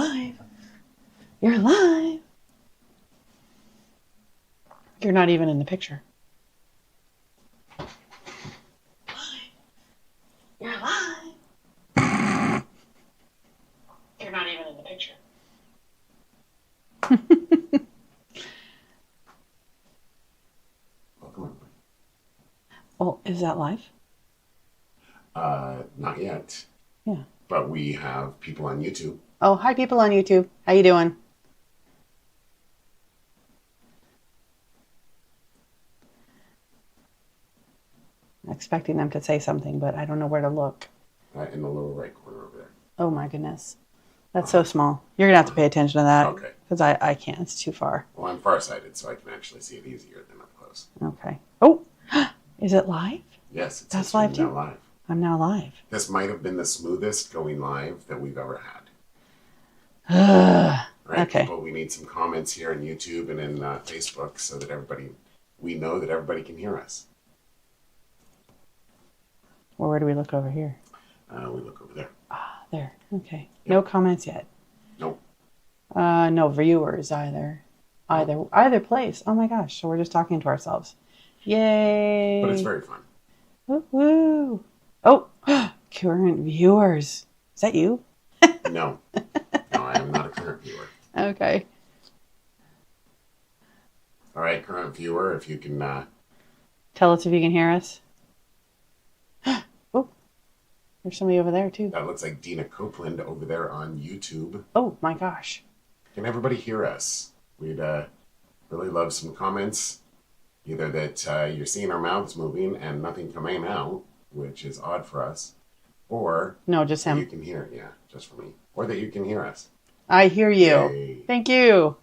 live. You're live. You're not even in the picture. You're live. You're not even in the picture. Welcome, everybody. Well, is that live? Not yet. Yeah. But we have people on YouTube. Oh, hi people on YouTube. How you doing? I'm expecting them to say something, but I don't know where to look. In the lower right corner over there. Oh my goodness. That's so small. You're going to have to pay attention to that. Okay. Because I can't. It's too far. Well, I'm farsighted, so I can actually see it easier than up close. Okay. Oh, is it live? Yes, it's That's live too? now live. I'm now live. This might have been the smoothest going live that we've ever had. Right, Okay. people, we need some comments here on YouTube and in Facebook so that we know that everybody can hear us. Well, where do we look over here? We look over there. Ah, there. Okay. No comments yet. Nope. No viewers either. Either place. Oh my gosh. So we're just talking to ourselves. Yay. But it's very fun. Woo woo. Oh, current viewers. Is that you? No. No, I am not a current viewer. Okay. All right, current viewer, if you can... Tell us if you can hear us. Oh, there's somebody over there too. That looks like Dina Copeland over there on YouTube. Oh my gosh. Can everybody hear us? We'd really love some comments. Either that you're seeing our mouths moving and nothing coming out, which is odd for us, or No, just that you him. can hear, yeah, just for me, or that you can hear us. I hear you. Yay. Thank you.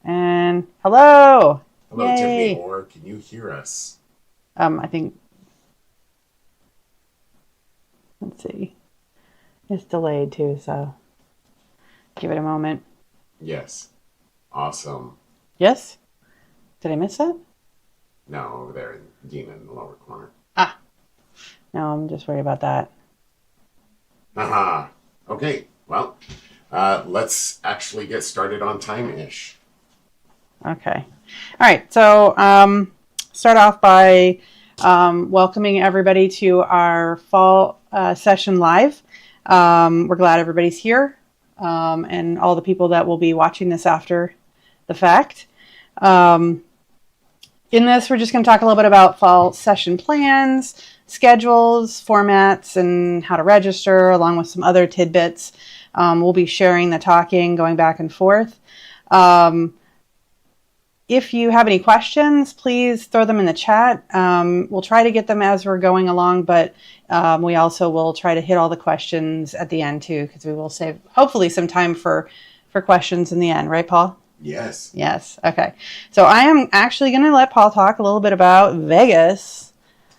And hello. Hello, Yay. Tiffany, or can you hear us? I think, let's see. It's delayed too, so give it a moment. Yes. Awesome. Yes? Did I miss that? No, over there, Dina in the lower corner. Ah. No, I'm just worried about that. Haha. Okay, well, let's actually get started on time-ish. Okay. All right. So start off by welcoming everybody to our fall session live. We're glad everybody's here and all the people that will be watching this after the fact. In this, we're just going to talk a little bit about fall session plans, schedules, formats, and how to register, along with some other tidbits. We'll be sharing the talking, going back and forth. If you have any questions, please throw them in the chat. We'll try to get them as we're going along, but we also will try to hit all the questions at the end too, because we will save hopefully some time for questions in the end. Right, Paul? Yes. Yes. Okay. So I am actually going to let Paul talk a little bit about Vegas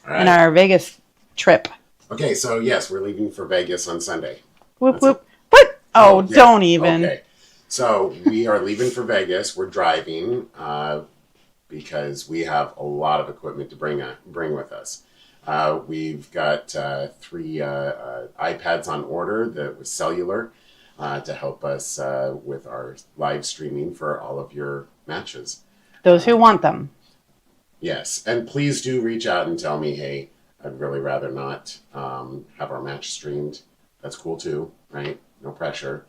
and our Vegas trip. Okay, so yes, we're leaving for Vegas on Sunday. Whoop, whoop. What? Oh, yeah. Don't even. Okay. So we are leaving for Vegas. We're driving because we have a lot of equipment to bring with us. We've got 3 iPads on order that was cellular to help us with our live streaming for all of your matches. Those who want them. Yes, and please do reach out and tell me, hey, I'd really rather not have our match streamed. That's cool too, right? No pressure.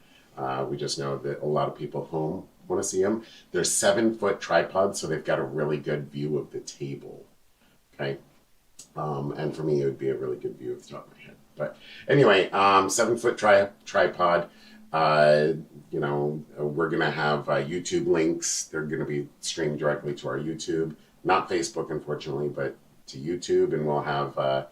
We just know that a lot of people at home want to see them. They're 7-foot tripods, so they've got a really good view of the table. Okay. And for me, it would be a really good view of the top of my head. But anyway, 7-foot tripod. We're going to have YouTube links. They're going to be streamed directly to our YouTube. Not Facebook, unfortunately, but to YouTube. And we'll have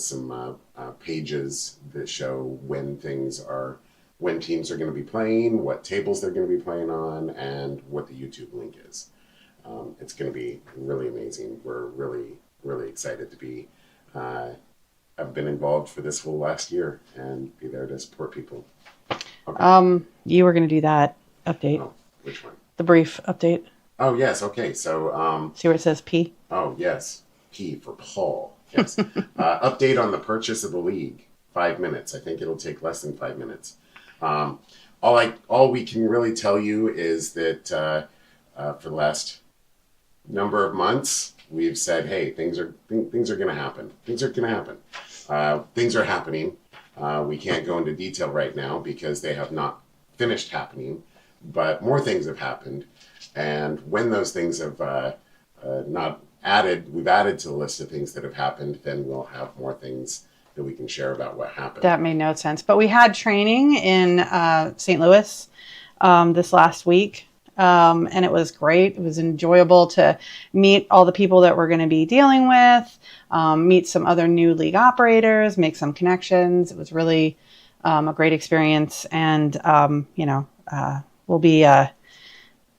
some pages that show when teams are going to be playing, what tables they're going to be playing on, and what the YouTube link is. It's going to be really amazing. We're really, really excited to be. I've been involved for this whole last year and be there to support people. Okay. You were going to do that update. Oh, which one? The brief update. Oh, yes. Okay. So, see where it says P? Oh, yes. P for Paul. Yes. Update on the purchase of the league. 5 minutes. I think it'll take less than 5 minutes. all we can really tell you is that for the last number of months, we've said, hey, things are going to happen. Things are going to happen. Things are happening. We can't go into detail right now because they have not finished happening, but more things have happened. And when those things have we've added to the list of things that have happened, then we'll have more things that we can share about what happened. That made no sense. But we had training in St. Louis this last week, and it was great. It was enjoyable to meet all the people that we're going to be dealing with, meet some other new league operators, make some connections. It was really a great experience, and we'll be.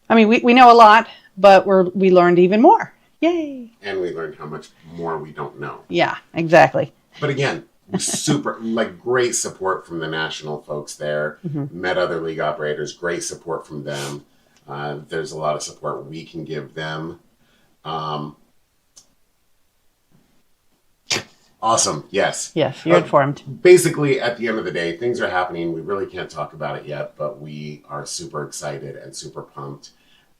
We know a lot, but we learned even more. Yay! And we learned how much more we don't know. Yeah, exactly. But again, super great support from the national folks there. Mm-hmm. Met other league operators, great support from them. There's a lot of support we can give them. Awesome. Yes. Yes, you're informed. Basically, at the end of the day, things are happening. We really can't talk about it yet, but we are super excited and super pumped,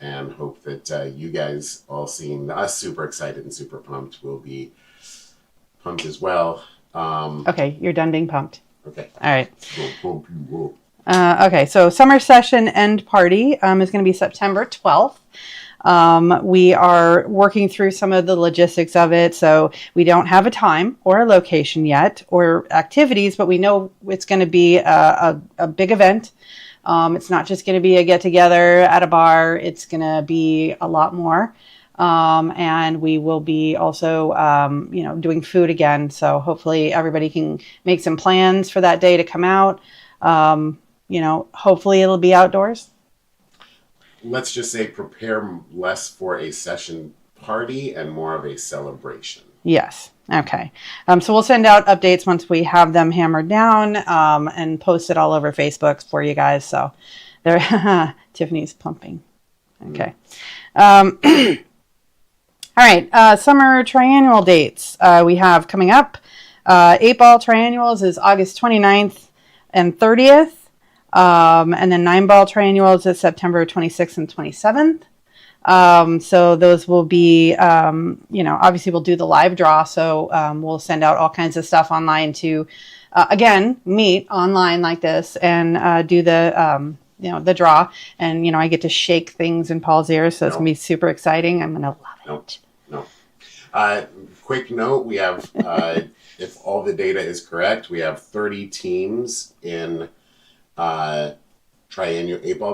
and hope that you guys, all seeing us super excited and super pumped, will be pumped as well. Okay, you're done being pumped. Okay. All right. We'll pump you okay, so summer session end party is going to be September 12th. We are working through some of the logistics of it, so we don't have a time or a location yet or activities, but we know it's going to be a big event. It's not just going to be a get-together at a bar. It's going to be a lot more. And we will be also, doing food again. So hopefully everybody can make some plans for that day to come out. Hopefully it'll be outdoors. Let's just say prepare less for a session party and more of a celebration. Yes. Okay. So we'll send out updates once we have them hammered down, and post it all over Facebook for you guys. So there, Tiffany's pumping. Okay. All right. Summer triannual dates we have coming up. 8-ball triannuals is August 29th and 30th. And then 9-ball triannuals is September 26th and 27th. So those will be, obviously we'll do the live draw. So we'll send out all kinds of stuff online to, again, meet online like this and do the draw. And, I get to shake things in Paul's ears. So it's going to be super exciting. I'm going to love it. No. Quick note, we have, if all the data is correct, we have 30 teams in 8-ball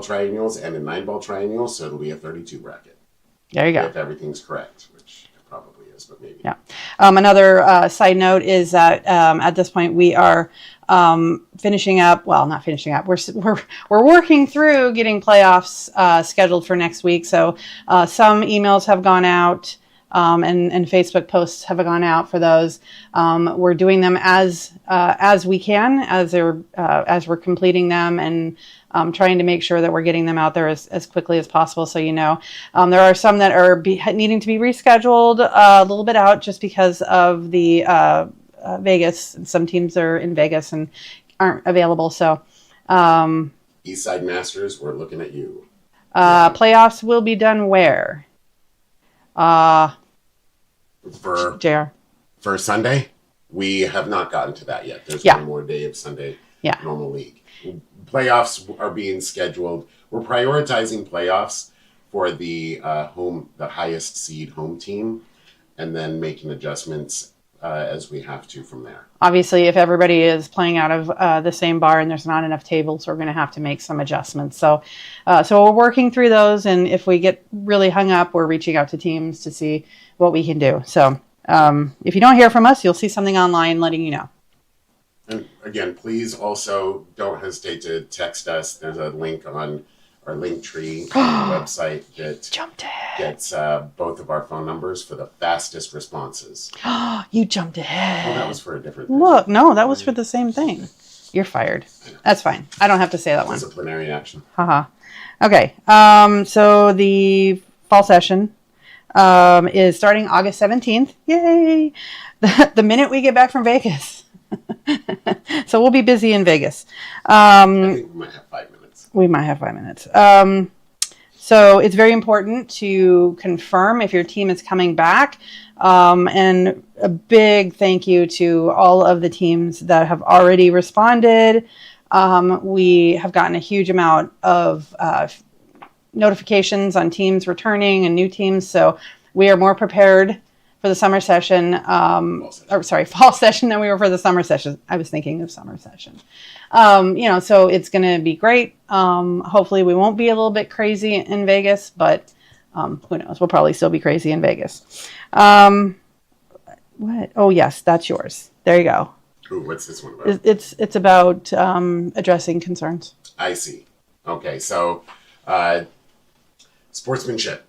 triennials and in 9-ball triennials, so it'll be a 32 bracket. There you go. If everything's correct, which it probably is, but maybe. Yeah. Another side note is that at this point we are finishing up. Well, not finishing up. We're working through getting playoffs scheduled for next week. So some emails have gone out. And Facebook posts have gone out for those. We're doing them as we can, as we're completing them, and trying to make sure that we're getting them out there as quickly as possible. So there are some that are needing to be rescheduled a little bit out just because of the Vegas. Some teams are in Vegas and aren't available. So Eastside Masters, we're looking at you. Playoffs will be done where? For Sunday, we have not gotten to that yet. There's one more day of Sunday normal league. Playoffs are being scheduled. We're prioritizing playoffs for the highest seed home team, and then making adjustments as we have to from there. Obviously, if everybody is playing out of the same bar and there's not enough tables, we're going to have to make some adjustments. So we're working through those, and if we get really hung up, we're reaching out to teams to see what we can do. So if you don't hear from us, you'll see something online letting you know. And again, please also don't hesitate to text us. There's a link on our Linktree on the website that gets both of our phone numbers for the fastest responses. You jumped ahead. Well, that was for a different thing. Look, no, that was for the same thing. You're fired. That's fine. I don't have to say that one. Disciplinary action. Haha. Okay. So the fall session is starting August 17th. Yay! The minute we get back from Vegas. So we'll be busy in Vegas. I think we might have 5 minutes. We might have 5 minutes. So it's very important to confirm if your team is coming back. And a big thank you to all of the teams that have already responded. We have gotten a huge amount of notifications on teams returning and new teams. So we are more prepared for the summer session, fall session than we were for the summer session. I was thinking of summer session. So it's going to be great. Hopefully we won't be a little bit crazy in Vegas, but who knows? We'll probably still be crazy in Vegas. What? Oh, yes, that's yours. There you go. Ooh, what's this one about? It's about addressing concerns. I see. Okay, so sportsmanship.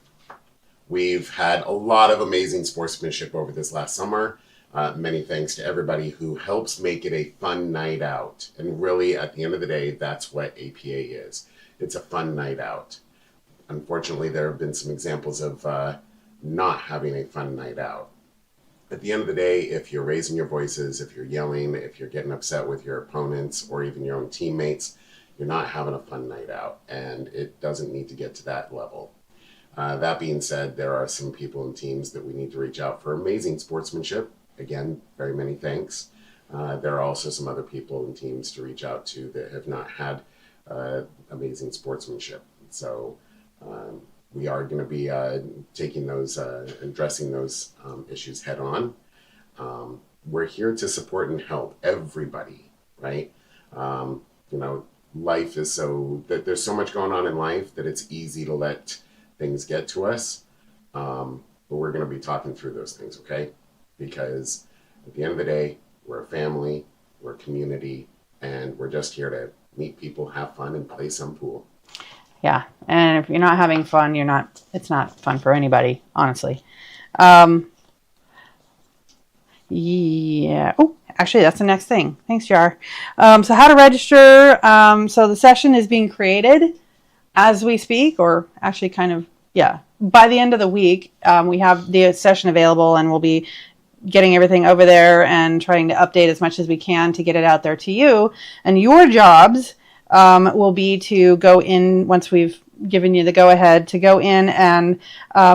We've had a lot of amazing sportsmanship over this last summer. Many thanks to everybody who helps make it a fun night out. And really, at the end of the day, that's what APA is. It's a fun night out. Unfortunately, there have been some examples of not having a fun night out. At the end of the day, if you're raising your voices, if you're yelling, if you're getting upset with your opponents or even your own teammates, you're not having a fun night out. And it doesn't need to get to that level. That being said, there are some people and teams that we need to reach out for amazing sportsmanship. Again, very many thanks. There are also some other people and teams to reach out to that have not had amazing sportsmanship. So we are going to be taking those, addressing those issues head on. We're here to support and help everybody, right? Life is that there's so much going on in life that it's easy to let things get to us. But we're going to be talking through those things, okay? Because at the end of the day, we're a family, we're a community, and we're just here to meet people, have fun, and play some pool. Yeah, and if you're not having fun, it's not fun for anybody, honestly. Yeah. Oh, actually, that's the next thing. Thanks, Jar. So how to register. So the session is being created as we speak, or actually by the end of the week, we have the session available, and we'll be getting everything over there and trying to update as much as we can to get it out there to you. And your jobs will be to go in, once we've given you the go-ahead, to go in and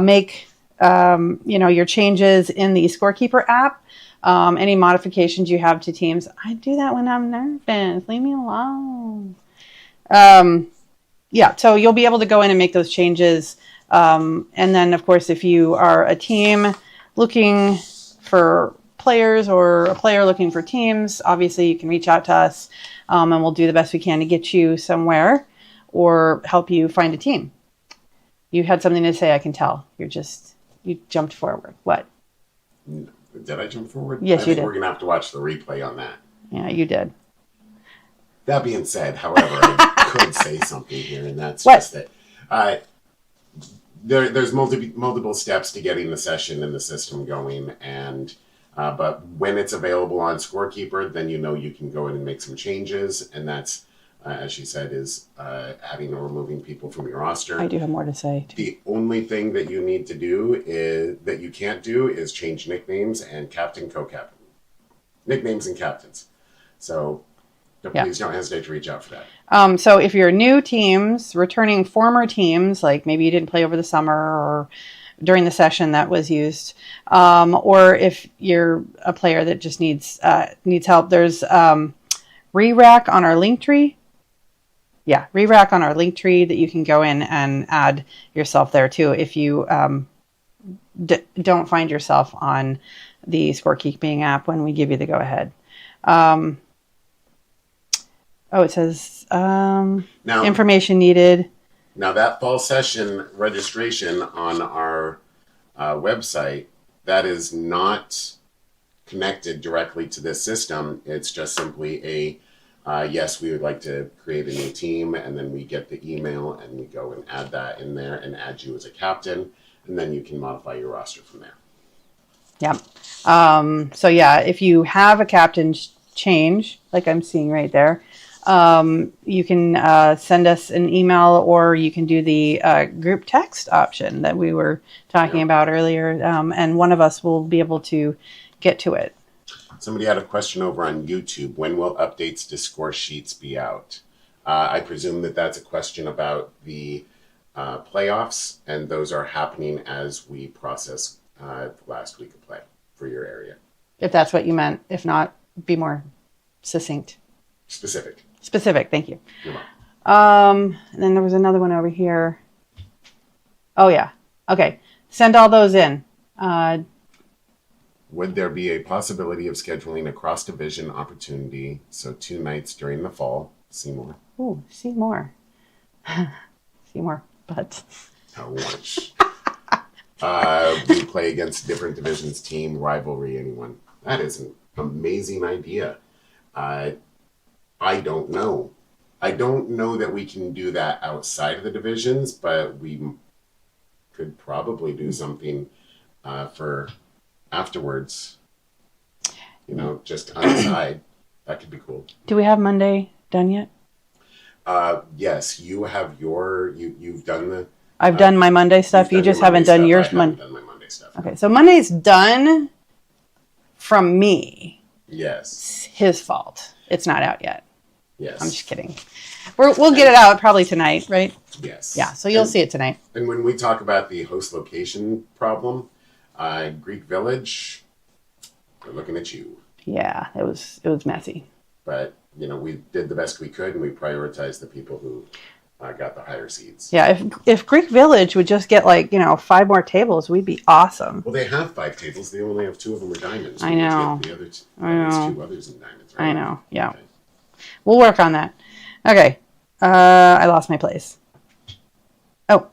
make your changes in the Scorekeeper app. Any modifications you have to teams. I do that when I'm nervous. Leave me alone. So you'll be able to go in and make those changes. And then, of course, if you are a team looking for players or a player looking for teams, obviously you can reach out to us, and we'll do the best we can to get you somewhere or help you find a team. You had something to say, I can tell. You jumped forward. What? Did I jump forward? Yes, you did. We're going to have to watch the replay on that. Yeah, you did. That being said, however, I could say something here, and that's what? Just that there's multiple steps to getting the session and the system going, and but when it's available on Scorekeeper, then you can go in and make some changes, and that's, as she said, is adding or removing people from your roster. I do have more to say, too. The only thing that you need to do that you can't do is change nicknames and captain, co-captain. Nicknames and captains. So please don't hesitate to reach out for that. So if you're new teams, returning former teams, like maybe you didn't play over the summer or during the session that was used, or if you're a player that just needs help, there's re-rack on our Linktree. Yeah, re-rack on our Linktree that you can go in and add yourself there too if you don't find yourself on the scorekeeping app when we give you the go-ahead. It says now, information needed. Now that fall session registration on our website, that is not connected directly to this system. It's just simply yes, we would like to create a new team, and then we get the email and we go and add that in there and add you as a captain, and then you can modify your roster from there. Yeah. If you have a captain change, like I'm seeing right there, you can send us an email, or you can do the group text option that we were talking about earlier, and one of us will be able to get to it. Somebody had a question over on YouTube. When will updates to score sheets be out? I presume that that's a question about the playoffs, and those are happening as we process the last week of play for your area. If that's what you meant. If not, be more succinct. Specific. Specific, thank you. You're welcome. And then there was another one over here. Oh, yeah. Okay. Send all those in. Would there be a possibility of scheduling a cross-division opportunity, so 2 nights during the fall? See more. Ooh, see more. See more, but... How much? We play against different divisions, team, rivalry, anyone. That is an amazing idea. I don't know. I don't know that we can do that outside of the divisions, but we could probably do something for afterwards. You know, just on the side. That could be cool. Do we have Monday done yet? Yes, you have you've done the... I've done my Monday stuff. You just haven't done yours. I haven't done my Monday stuff. Okay, so Monday's done from me. Yes. It's his fault. It's not out yet. Yes. I'm just kidding. We'll get it out probably tonight, right? Yes. Yeah, so you'll see it tonight. And when we talk about the host location problem, Greek Village, we're looking at you. Yeah, it was messy. But, you know, we did the best we could, and we prioritized the people who got the higher seats. Yeah, if Greek Village would just get 5 more tables, we'd be awesome. Well, they have 5 tables. They only have 2 of them are diamonds. I know. The other 2, I know. there's 2 others in diamonds, right? I know. Yeah. Okay. We'll work on that. Okay. I lost my place. Oh.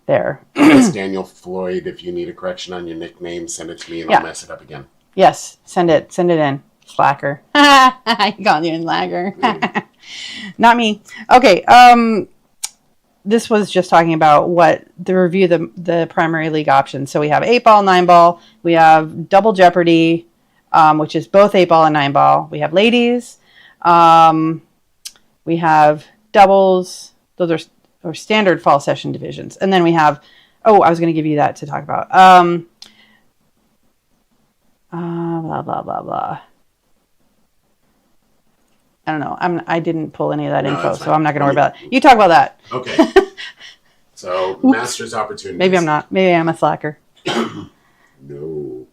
There. Yes, Daniel Floyd, if you need a correction on your nickname, send it to me and I'll mess it up again. Yes. Send it in. Slacker. You called you a slacker. Not me. Okay. This was just talking about the primary league options. So we have 8-ball, 9-ball. We have Double Jeopardy, which is both 8-ball and 9-ball. We have ladies. We have doubles. Those are standard fall session divisions. And then we have, I was going to give you that to talk about. Blah, blah, blah, blah. I don't know. I didn't pull any of that info, so I'm not going to worry about it. You talk about that. Okay. So, Masters opportunities. Maybe I'm not. Maybe I'm a slacker. No.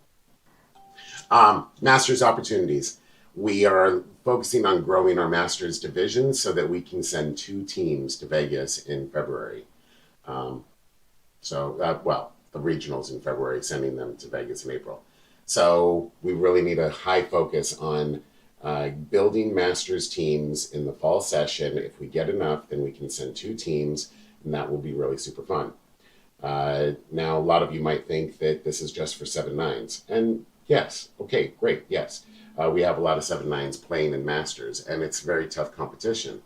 Masters opportunities. We are focusing on growing our Masters division so that we can send 2 teams to Vegas in February. The regionals in February, sending them to Vegas in April. So we really need a high focus on building Masters teams in the fall session. If we get enough, then we can send 2 teams, and that will be really super fun. Now, a lot of you might think that this is just for 7-9s. And yes, okay, great, yes. We have a lot of 7-9s playing in Masters, and it's very tough competition.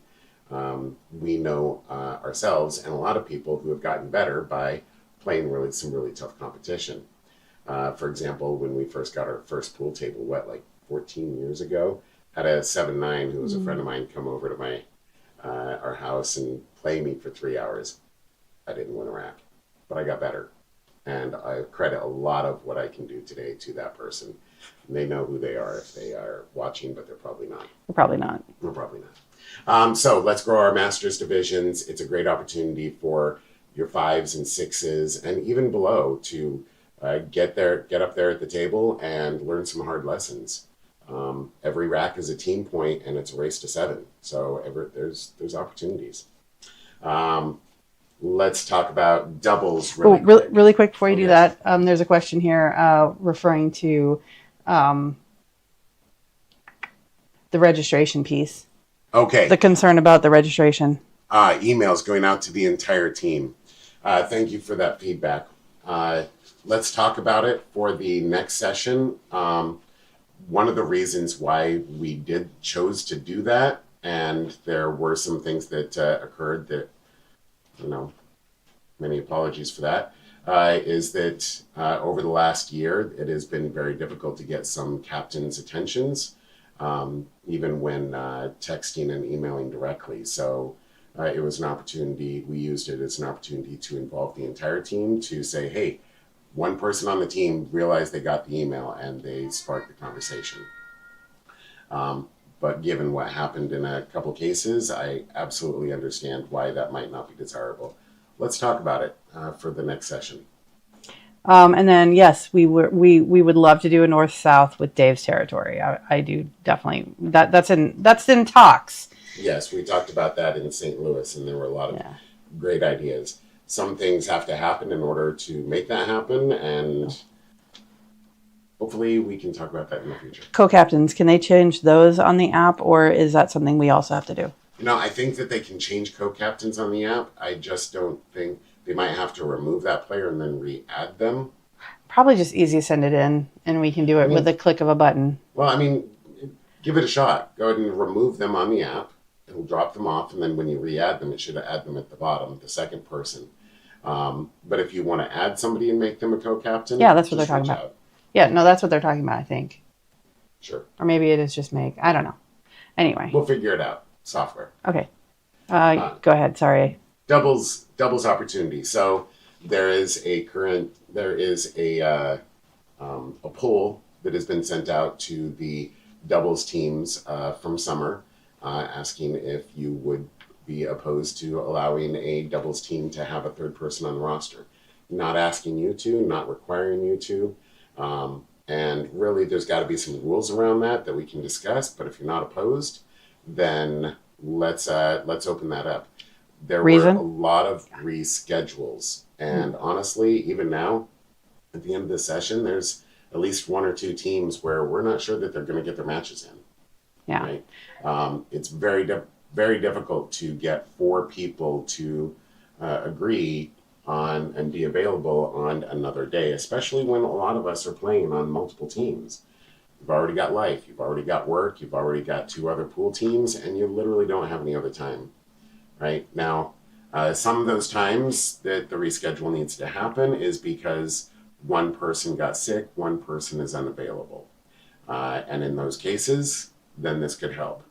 We know ourselves and a lot of people who have gotten better by playing some really tough competition. For example, when we first got our first pool table, 14 years ago, had a 7-9 who was a friend of mine come over to our house and play me for 3 hours. I didn't win a rack, but I got better. And I credit a lot of what I can do today to that person. And they know who they are if they are watching, but they're probably not. We're probably not. We're probably not. So let's grow our Masters divisions. It's a great opportunity for your 5s and 6s and even below to get up there at the table and learn some hard lessons. Every rack is a team point, and it's a race to 7. So there's opportunities. Let's talk about doubles really quick before you do that. There's a question here referring to the registration piece. Okay. The concern about the registration. Emails going out to the entire team. Thank you for that feedback. Let's talk about it for the next session. One of the reasons why we chose to do that, and there were some things that occurred that, many apologies for that, is that over the last year, it has been very difficult to get some captains' attentions, even when texting and emailing directly. So it was an opportunity. We used it as an opportunity to involve the entire team to say, hey, one person on the team realized they got the email and they sparked the conversation. But given what happened in a couple cases, I absolutely understand why that might not be desirable. Let's talk about it for the next session. And then yes, we would love to do a north south with Dave's territory. I do definitely that's in talks. Yes, we talked about that in St. Louis, and there were a lot of great ideas. Some things have to happen in order to make that happen, and hopefully we can talk about that in the future. Co-captains, can they change those on the app, or is that something we also have to do? I think that they can change co-captains on the app. I just don't think they might have to remove that player and then re-add them. Probably just easy to send it in, and we can do it with a click of a button. Well, give it a shot. Go ahead and remove them on the app. It'll drop them off, and then when you re-add them, it should add them at the bottom, the second person. But if you want to add somebody and make them a co-captain, yeah, that's what they're talking about. Yeah, no, that's what they're talking about, I think. Sure. Or maybe it is just make. I don't know. Anyway. We'll figure it out. Software. Okay. Go ahead. Sorry. Doubles opportunity. So there is a poll that has been sent out to the doubles teams from summer, asking if you would be opposed to allowing a doubles team to have a third person on the roster. Not asking you to, not requiring you to. And really, there's got to be some rules around that we can discuss. But if you're not opposed, then let's open that up. There were a lot of reschedules, and honestly, even now, at the end of the session, there's at least one or two teams where we're not sure that they're going to get their matches in. Yeah. Right? It's very difficult to get 4 people to agree on and be available on another day, especially when a lot of us are playing on multiple teams. You've already got life, you've already got work, you've already got 2 other pool teams, and you literally don't have any other time. Right? Now, some of those times that the reschedule needs to happen is because one person got sick, one person is unavailable. And in those cases, then this could help.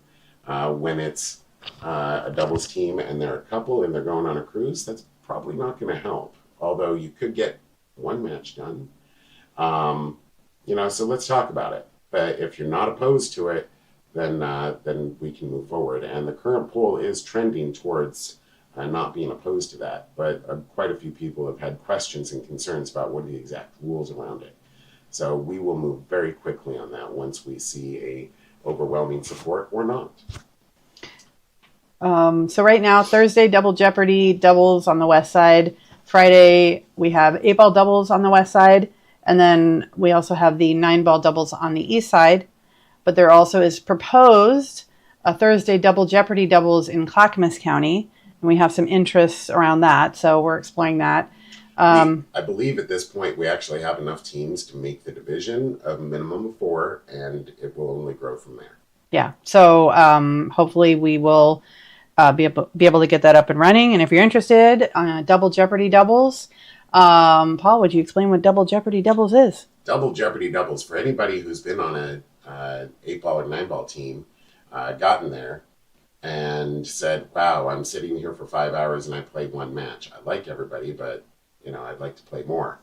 When it's a doubles team and they're a couple and they're going on a cruise, that's probably not going to help. Although you could get one match done. So let's talk about it. But if you're not opposed to it, then we can move forward. And the current poll is trending towards not being opposed to that. But quite a few people have had questions and concerns about what are the exact rules around it. So we will move very quickly on that once we see a overwhelming support or not. So right now, Thursday, Double Jeopardy doubles on the west side. Friday, we have 8-ball doubles on the west side. And then we also have the 9-ball doubles on the east side. But there also is proposed a Thursday Double Jeopardy doubles in Clackamas County. And we have some interests around that. So we're exploring that. I believe at this point we actually have enough teams to make the division of minimum of 4, and it will only grow from there. Yeah. So hopefully we will be able to get that up and running. And if you're interested, Double Jeopardy doubles. Paul, would you explain what Double Jeopardy doubles is? Double Jeopardy doubles, for anybody who's been on a 8-ball or 9-ball team, gotten there and said, wow, I'm sitting here for 5 hours and I played one match. I like everybody, but I'd like to play more.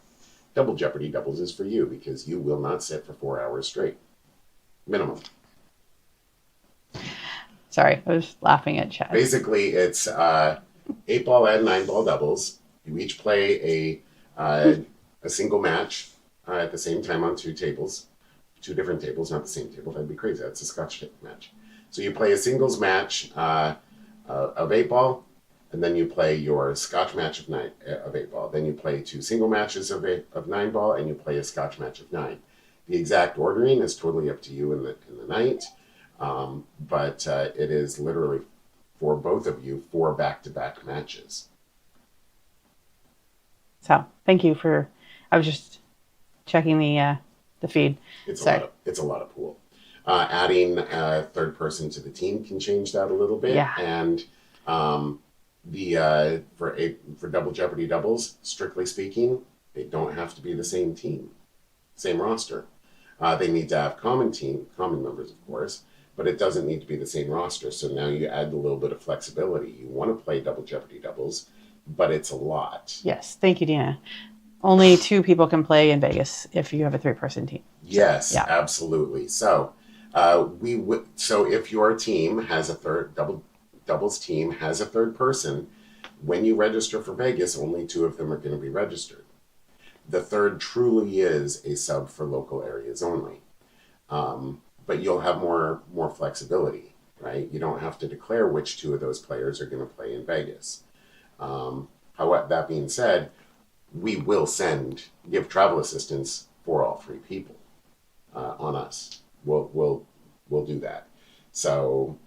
Double Jeopardy doubles is for you because you will not sit for 4 hours straight. Minimum. Sorry, I was laughing at Chad. Basically, it's 8-ball and 9-ball doubles. You each play a single match at the same time on 2 tables. 2 different tables, not the same table. That'd be crazy. That's a Scotch tape match. So you play a singles match of 8-ball, and then you play your Scotch match of 8-ball. Then you play 2 single matches of 9-ball, and you play a Scotch match of 9. The exact ordering is totally up to you in the night, but it is literally for both of you 4 back-to-back matches. So thank you for. I was just checking the feed. It's a lot of pool. Adding a third person to the team can change that a little bit. Yeah. And for Double Jeopardy doubles, strictly speaking, they don't have to be the same team, same roster. They need to have common members, of course, but it doesn't need to be the same roster. So now you add a little bit of flexibility. You want to play Double Jeopardy doubles, but it's a lot. Yes. Thank you, Dina. Only 2 people can play in Vegas if you have a 3-person team. Yes, yeah. Absolutely. So So if your team has a doubles team has a third person, when you register for Vegas, only 2 of them are going to be registered. The third truly is a sub for local areas only. But you'll have more flexibility, right? You don't have to declare which 2 of those players are going to play in Vegas. However, that being said, we will give travel assistance for all 3 people on us. We'll do that. So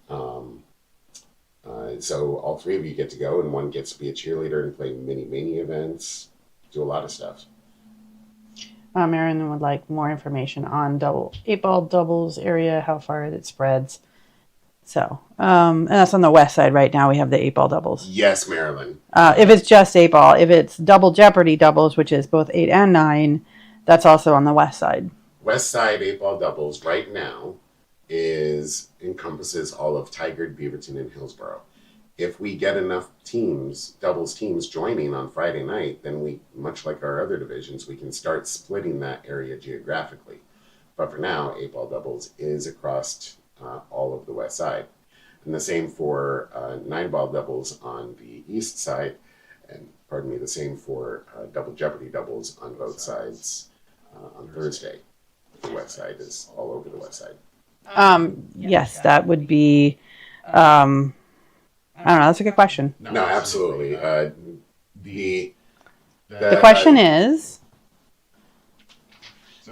so all 3 of you get to go, and one gets to be a cheerleader and play mini events, do a lot of stuff. Marilyn would like more information on 8-ball doubles area, how far it spreads. So, and that's on the west side right now. We have the 8-ball doubles. Yes, Marilyn. If it's just 8-ball, if it's double Jeopardy doubles, which is both 8 and 9, that's also on the west side. West side 8-ball doubles right now encompasses all of Tigard, Beaverton, and Hillsborough. If we get enough doubles teams joining on Friday night, then we, much like our other divisions, we can start splitting that area geographically. But for now, 8-ball doubles is across all of the west side. And the same for 9-ball doubles on the east side, and the same for double Jeopardy doubles on both sides on Thursday. The west side is all over the west side. Yes, that would be... I don't know. That's a good question. No, absolutely. The question is...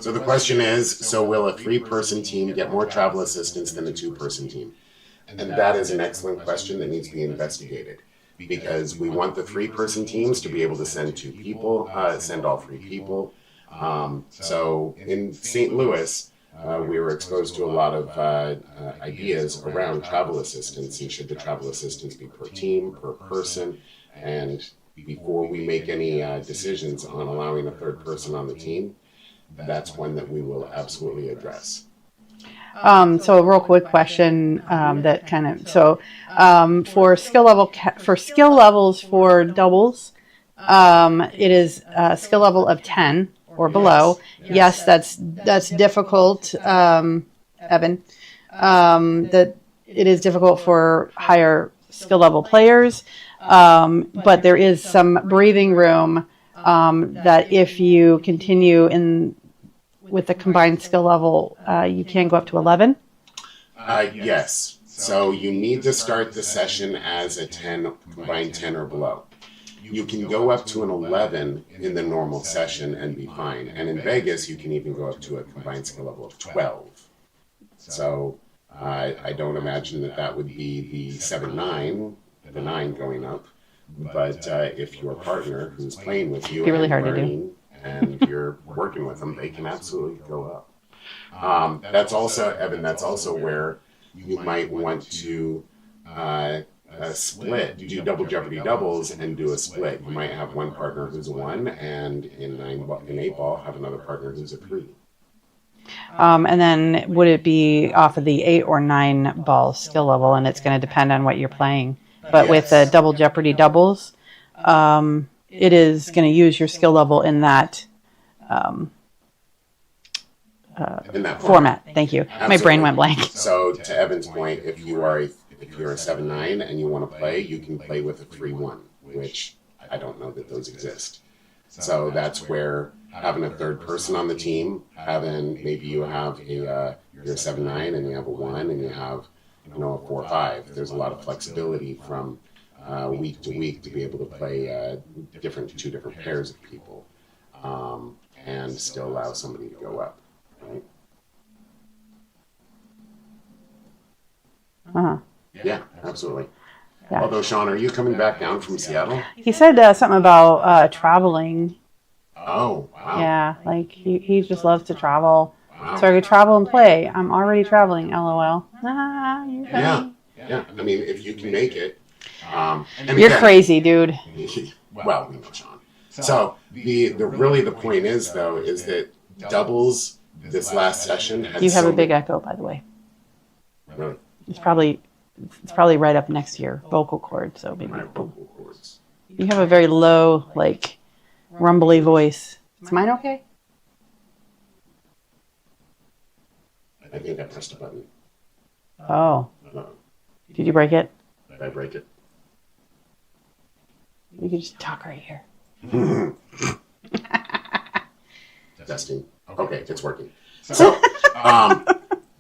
So the question is, so will a 3-person team get more travel assistance than a 2-person team? And that is an excellent question that needs to be investigated, because we want the 3-person teams to be able to send all 3 people. So in St. Louis, we were exposed to a lot of ideas around travel assistance, and should the travel assistance be per team, per person, and before we make any decisions on allowing a 3rd person on the team, that's one that we will absolutely address. So a real quick question that kind of for skill levels for doubles, it is a skill level of 10 or below. Yes, that's difficult, Evan. That it is difficult for higher skill level players, but there is some breathing room that if you continue with the combined skill level, you can go up to 11. Yes. So you need to start the session as a 10, combined 10 or below. You can go up to an 11 in the normal session and be fine. And in Vegas, you can even go up to a combined skill level of 12. So I don't imagine that would be the 7-9, the 9 going up. But if your partner who's playing with you really hard to do, and you're working with them, they can absolutely go up. That's also, Evan, that's also where you might want to split, do double Jeopardy doubles and do a split. You might have one partner who's a 1, and in 8-ball have another partner who's a 3. And then would it be off of the 8 or 9 ball skill level? And it's going to depend on what you're playing. But with the double Jeopardy doubles, it is going to use your skill level in that format. Thank you. Absolutely. My brain went blank. So to Evan's point, if you're a 7-9 and you want to play, you can play with a 3-1, which I don't know that those exist. So that's where having a 3rd person on the team, maybe you have you're a 7-9 and you have a 1 and you have a 4-5. There's a lot of flexibility from week to week to be able to play two different pairs of people and still allow somebody to go up. Right? Uh-huh. Yeah, absolutely. Yeah. Although, Sean, are you coming back down from Seattle? He said something about traveling. Oh, wow. Yeah, like he just loves to travel. Wow. So I could travel and play. I'm already traveling, LOL. Yeah. I mean, if you can make it. You're crazy, dude. Well, we know, Sean. So the point is, though, is that doubles this last session had You have a big echo, by the way. Really? It's probably right up next to your vocal cord, so maybe. My vocal cords. You have a very low, like, rumbly voice. Is mine okay? I I think I pressed a button. Oh, Uh, did you break it? did I break it? You can just talk right here. Testing. Okay, it's working. So,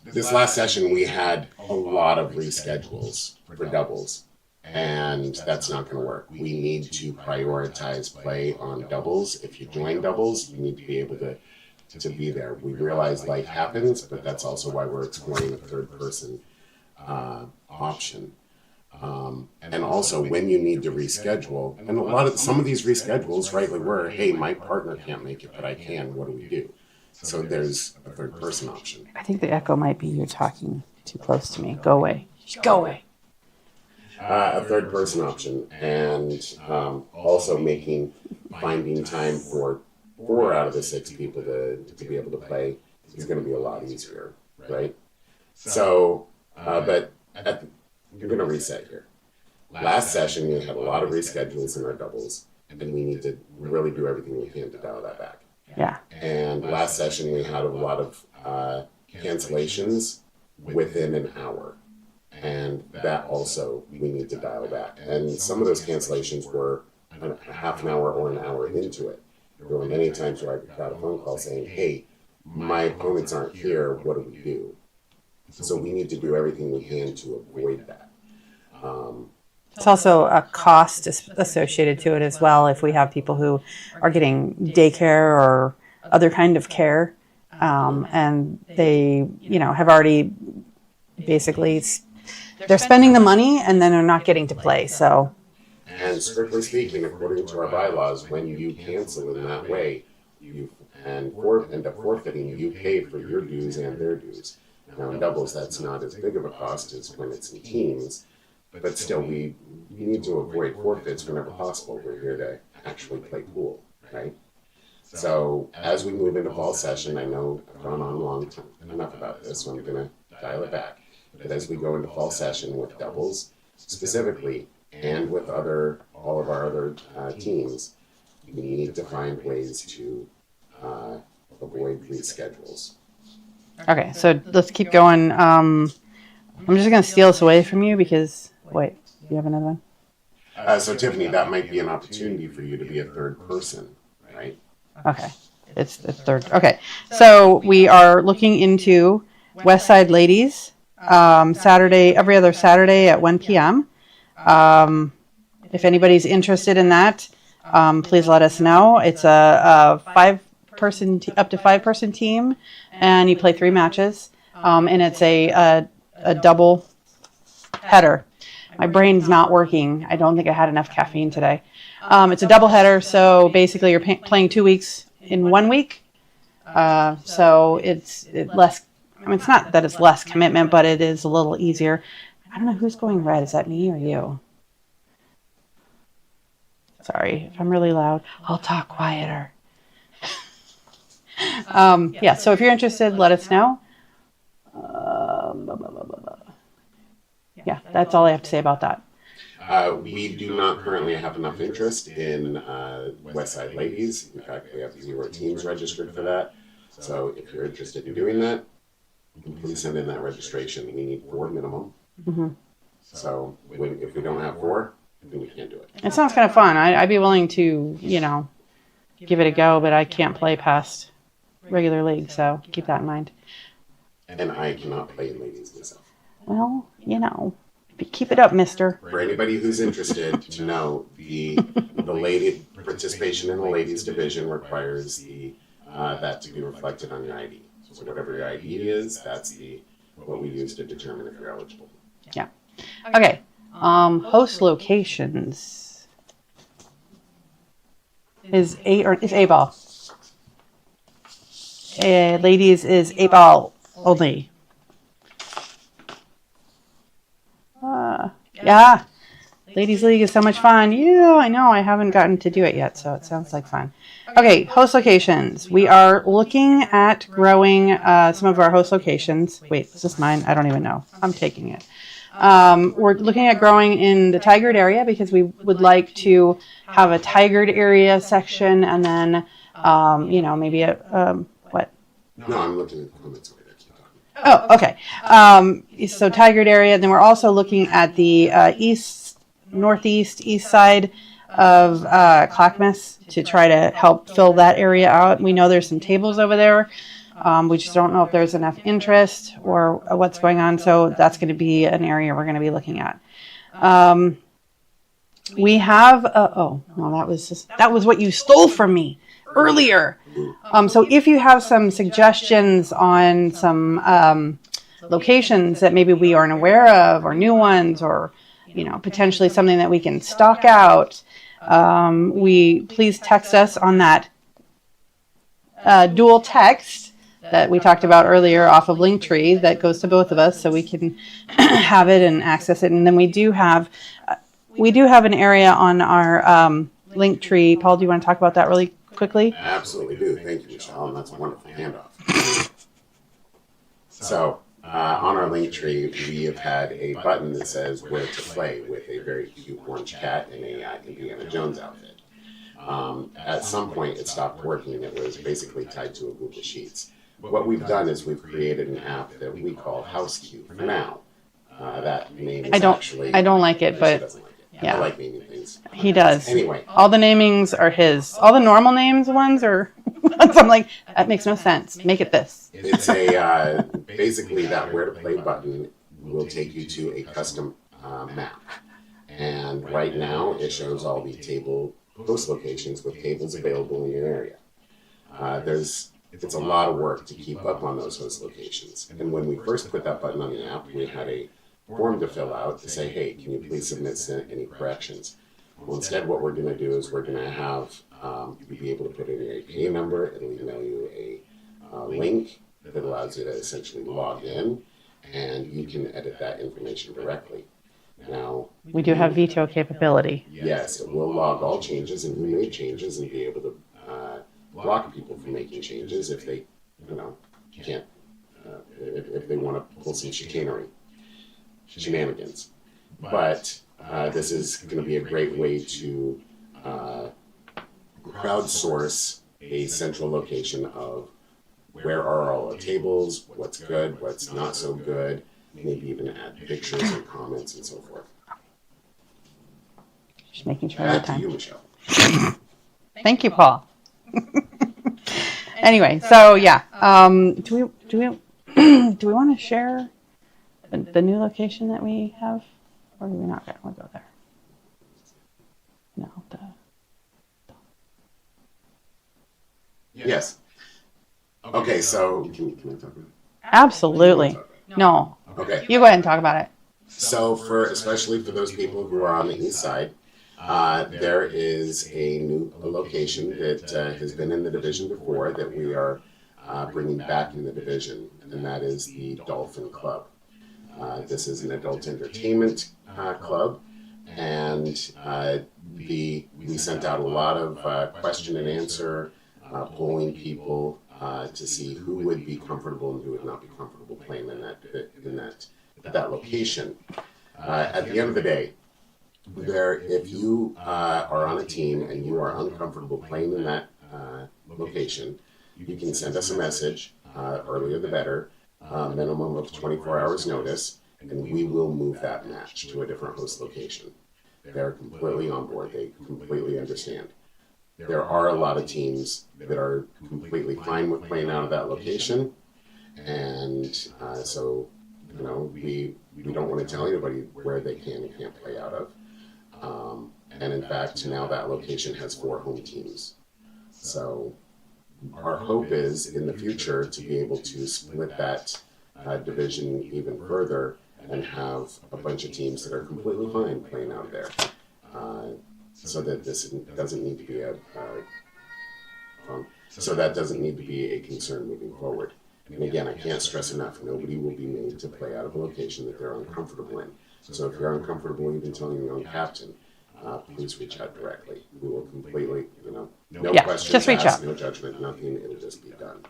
this last session we had a lot of reschedules for doubles, and that's not going to work. We need to prioritize play on doubles. If you join doubles, you need to be able to be there. We realize life happens, but that's also why we're exploring a third person option. And also when you need to reschedule, and some of these reschedules rightly were, hey, my partner can't make it, but I can, what do we do? So there's a third person option. I think the echo might be you're talking too close to me. Go away. Just go away. A third person option, and also finding time for 4 out of the 6 people to be able to play is going to be a lot easier, right? So, but you're going to reset here. Last session, we had a lot of reschedules in our doubles, and we need to really do everything we can to dial that back. Yeah. And last session, we had a lot of cancellations within an hour. And that also we need to dial back. And some of those cancellations were a half an hour or an hour into it. There were many times where I got a phone call saying, hey, my opponents aren't here, what do we do? So we need to do everything we can to avoid that. It's also a cost associated to it as well if we have people who are getting daycare or other kind of care, and they, have already basically, they're spending the money and then they're not getting to play, so. And strictly speaking, according to our bylaws, when you cancel in that way, you end up forfeiting, you pay for your dues and their dues. Now in doubles, that's not as big of a cost as when it's in teams, but still we need to avoid forfeits whenever possible. We're here to actually play pool, right? So as we move into fall session, I know I've gone on a long time enough about this, so I'm going to dial it back. But as we go into fall session with doubles, specifically, and with all of our other teams, we need to find ways to avoid reschedules. Okay, so let's keep going. I'm just going to steal this away from you because, wait, do you have another one? So Tiffany, that might be an opportunity for you to be a third person, right? Okay, it's the third. Okay, so we are looking into West Side Ladies, every other Saturday at 1 p.m. If anybody's interested in that, please let us know. It's a up to 5-person team, and you play 3 matches, and it's a double header. My brain's not working. I don't think I had enough caffeine today. It's a double header, so basically you're playing 2 weeks in 1 week. So it's less. I mean, it's not that it's less commitment, but it is a little easier. I don't know who's going red. Is that me or you? Sorry if I'm really loud. I'll talk quieter. Yeah, so if you're interested, let us know. Yeah, that's all I have to say about that. We do not currently have enough interest in West Side Ladies. In fact, we have 0 teams registered for that. So if you're interested in doing that, please send in that registration. We need 4 minimum. Mm-hmm. So if we don't have 4, then we can't do it. It sounds kind of fun. I'd be willing to, give it a go, but I can't play past regular league, so keep that in mind. And I cannot play in ladies myself. Well, keep it up, mister. For anybody who's interested to know, the lady participation in the ladies division requires that to be reflected on your ID. So whatever your ID is, that's what we use to determine if you're eligible. Yeah. Okay. Host locations is A ball. Ladies is 8 ball only. Yeah. Ladies League is so much fun. Yeah, I know. I haven't gotten to do it yet, so it sounds like fun. Okay, host locations. We are looking at growing some of our host locations. Wait, is this mine? I don't even know. I'm taking it. We're looking at growing in the Tigard area because we would like to have a Tigard area section, and then, maybe what? No, I'm looking at the comments over there. Keep talking. Oh, okay. So Tigard area. Then we're also looking at the northeast, east side of Clackamas to try to help fill that area out. We know there's some tables over there. We just don't know if there's enough interest or what's going on. So that's going to be an area we're going to be looking at. We have. Oh no, that was what you stole from me earlier. So if you have some suggestions on some locations that maybe we aren't aware of, or new ones, or potentially something that we can stock out, we please text us on that dual text that we talked about earlier off of Linktree that goes to both of us, so we can have it and access it. And then we do have an area on our Linktree. Paul, do you want to talk about that really quickly? I absolutely do. Thank you, Michelle. And that's a wonderful handoff. So on our Linktree, we have had a button that says where to play with a very cute orange cat in a Indiana Jones outfit. At some point, it stopped working. It was basically tied to a Google Sheets. What we've done is we've created an app that we call HouseQ for now. That name is I don't like it, but doesn't like it. yeah. I like naming things. He does. Anyway. All the namings are his. All the normal names ones are. So I'm like, that makes no sense. Make it this. It's a basically that where to play button will take you to a custom map. And right now it shows all the table host locations with tables available in your area. It's a lot of work to keep up on those host locations. And when we first put that button on the app, we had a form to fill out to say, hey, can you please submit any corrections? Well, instead, what we're going to do is we're going to have you be able to put in your APA number. It'll email you a link that allows you to essentially log in, and you can edit that information directly. Now, We do have veto capability. yes, it will log all changes and who made changes and be able to block people from making changes if they, can't, if they want to pull some shenanigans. But this is going to be a great way to crowdsource a central location of where are all the tables, what's good, what's not so good, maybe even add pictures and comments and so forth. Just making sure every Back to time. you, Michelle. Thank you, Paul. Anyway, so yeah, do we want to share the new location that we have, or do we not want to go there? No. Yes. Okay, so can I talk about it? Absolutely. No, Okay. you go ahead and talk about it. So especially for those people who are on the east side, there is a new location that has been in the division before that we are bringing back in the division, and that is the Dolphin Club. This is an adult entertainment club, and we sent out a lot of question and answer, polling people to see who would be comfortable and who would not be comfortable playing in that location. At the end of the day, if you are on a team and you are uncomfortable playing in that location, you can send us a message, earlier the better, minimum of 24 hours notice, and we will move that match to a different host location. They're completely on board. They completely understand. There are a lot of teams that are completely fine with playing out of that location, and so we don't want to tell anybody where they can and can't play out of. And in fact, now that location has 4 home teams. So our hope is in the future to be able to split that division even further and have a bunch of teams that are completely fine playing out there. So that this doesn't need to be a concern moving forward. And again, I can't stress enough, nobody will be made to play out of a location that they're uncomfortable in. So if you're uncomfortable even telling your own captain, please reach out directly. We will completely, no questions just reach asked, out. no judgment, nothing, it'll just be done.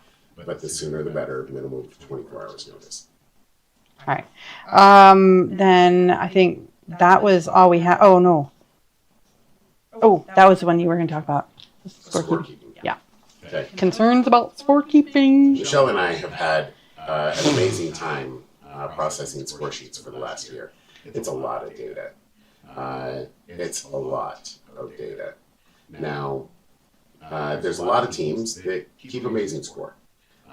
But the sooner the better, minimum of 24 hours notice. All right. Then I think that was all we had. Oh, no. Oh, that was the one you were going to talk about. Scorekeeping. Yeah. Okay. Concerns about scorekeeping. Michelle and I have had an amazing time processing score sheets for the last year. It's a lot of data. It's a lot of data. Now, there's a lot of teams that keep amazing score.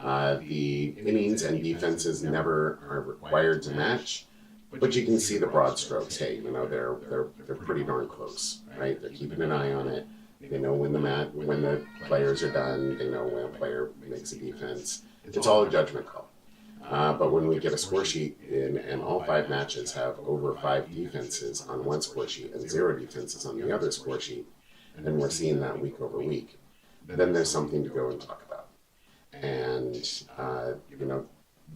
The innings and defenses never are required to match, but you can see the broad strokes. Hey, they're pretty darn close, right? They're keeping an eye on it. They know when the players are done. They know when a player makes a defense. It's all a judgment call. But when we get a score sheet and all 5 matches have over 5 defenses on one score sheet and 0 defenses on the other score sheet, and we're seeing that week over week, then there's something to go and talk about. And,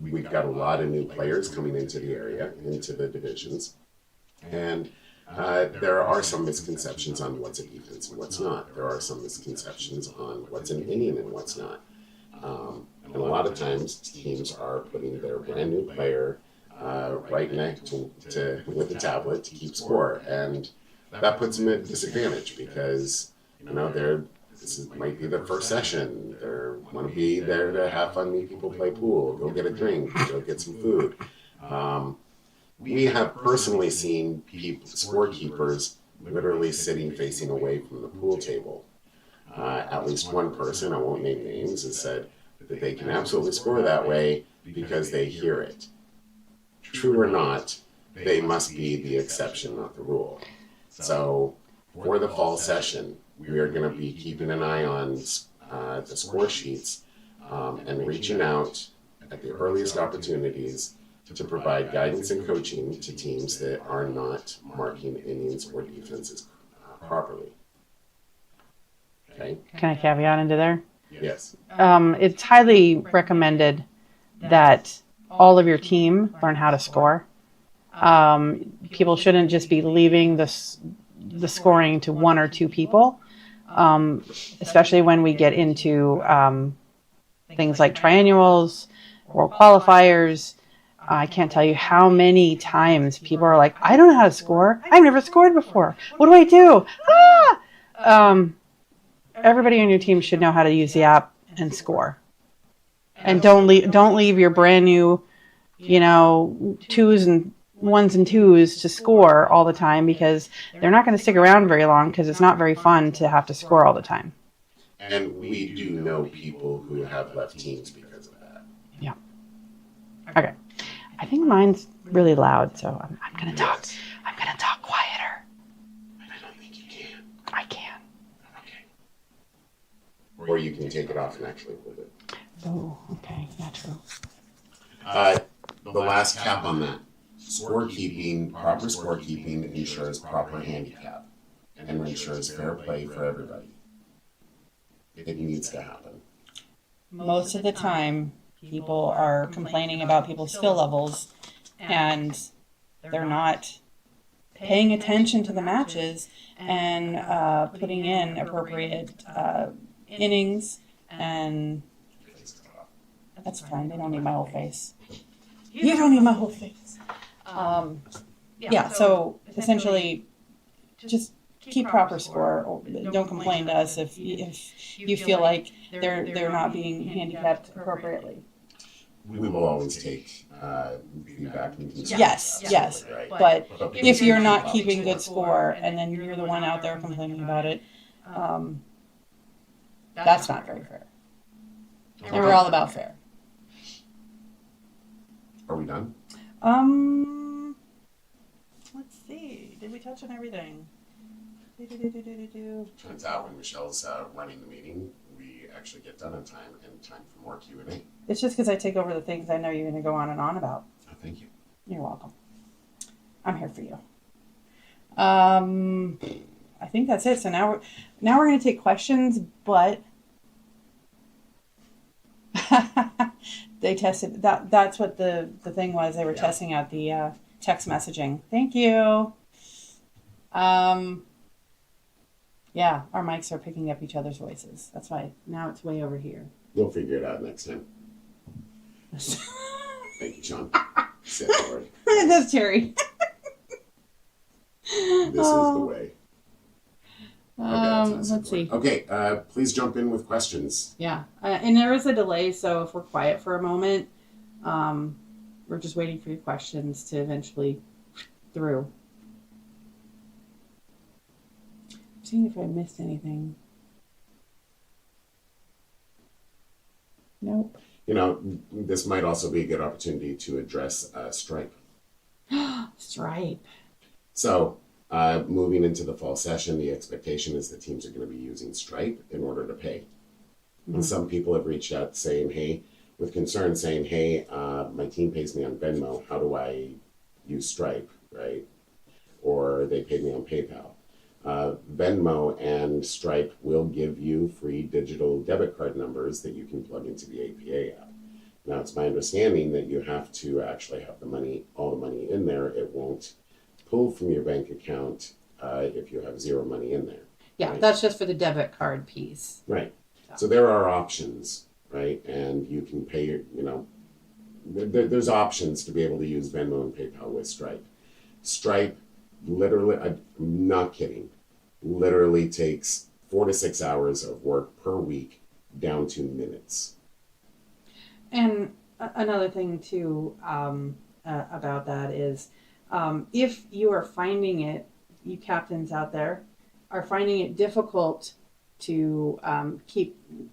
we've got a lot of new players coming into the area, into the divisions. And there are some misconceptions on what's a defense and what's not. There are some misconceptions on what's an inning and what's not. And a lot of times teams are putting their brand new player right next to with the tablet to keep score. And that puts them at a disadvantage because, this might be their first session. They want to be there to have fun, meet people, play pool, go get a drink, go get some food. We have personally seen scorekeepers literally sitting facing away from the pool table. At least one person, I won't name names, has said that they can absolutely score that way because they hear it. True or not, they must be the exception, not the rule. So for the fall session, we are going to be keeping an eye on the score sheets and reaching out at the earliest opportunities to provide guidance and coaching to teams that are not marking innings or defenses properly. Okay? Can I caveat into there? Yes. It's highly recommended that all of your team learn how to score. People shouldn't just be leaving the scoring to 1 or 2 people, especially when we get into things like triennials, world qualifiers. I can't tell you how many times people are like, I don't know how to score. I've never scored before. What do I do? Everybody on your team should know how to use the app and score. And don't leave your brand new, 2s and 1s and 2s to score all the time because they're not going to stick around very long because it's not very fun to have to score all the time. And we do know people who have left teams because of that. Yeah. Okay. I think mine's really loud, so I'm going to talk. Yes. I'm going to talk quieter. I don't think you can. I can. Okay. Or you can take it off and actually hold it. Oh, okay. Yeah, true. The last cap on that. Proper scorekeeping ensures proper handicap and ensures fair play for everybody. It needs to happen. Most of the time, people are complaining about people's skill levels, and they're not paying attention to the matches and putting in appropriate innings, and that's fine. They don't need my whole face. You don't need my whole face. Yeah, so essentially, just keep proper score. Don't complain to us if you feel like they're not being handicapped appropriately. We will always take feedback and consideration. Yes. Right. But if you're not keeping good score and then you're the one out there complaining about it, that's not very fair. And we're all about fair. Are we done? Let's see. Did we touch on everything? Turns out when Michelle's running the meeting, we actually get done on time and time for more Q&A. It's just because I take over the things I know you're going to go on and on about. Oh, thank you. You're welcome. I'm here for you. I think that's it. So now we're going to take questions, but they tested that. That's what the thing was. They were testing out the text messaging. Thank you. Yeah, our mics are picking up each other's voices. That's why now it's way over here. We'll figure it out next time. Thank you, Sean. Sit forward. That's Terry. This is the way. Okay, Let's see. Okay, please jump in with questions. Yeah, and there is a delay, so if we're quiet for a moment, We're just waiting for your questions to eventually through. I'm seeing if I missed anything. Nope. This might also be a good opportunity to address Stripe. Stripe. So, moving into the fall session, the expectation is that teams are going to be using Stripe in order to pay. Mm-hmm. And some people have reached out saying, hey, with concern, saying, hey, my team pays me on Venmo. How do I use Stripe, right? Or they paid me on PayPal. Venmo and Stripe will give you free digital debit card numbers that you can plug into the APA app. Now, it's my understanding that you have to actually have all the money in there. It won't pull from your bank account if you have zero money in there. Yeah, right? That's just for the debit card piece. Right. So there are options, right? And you can pay there's options to be able to use Venmo and PayPal with Stripe. Stripe, literally, I'm not kidding, literally takes 4 to 6 hours of work per week down to minutes. And another thing too about that is if you are finding it, you captains out there are finding it difficult to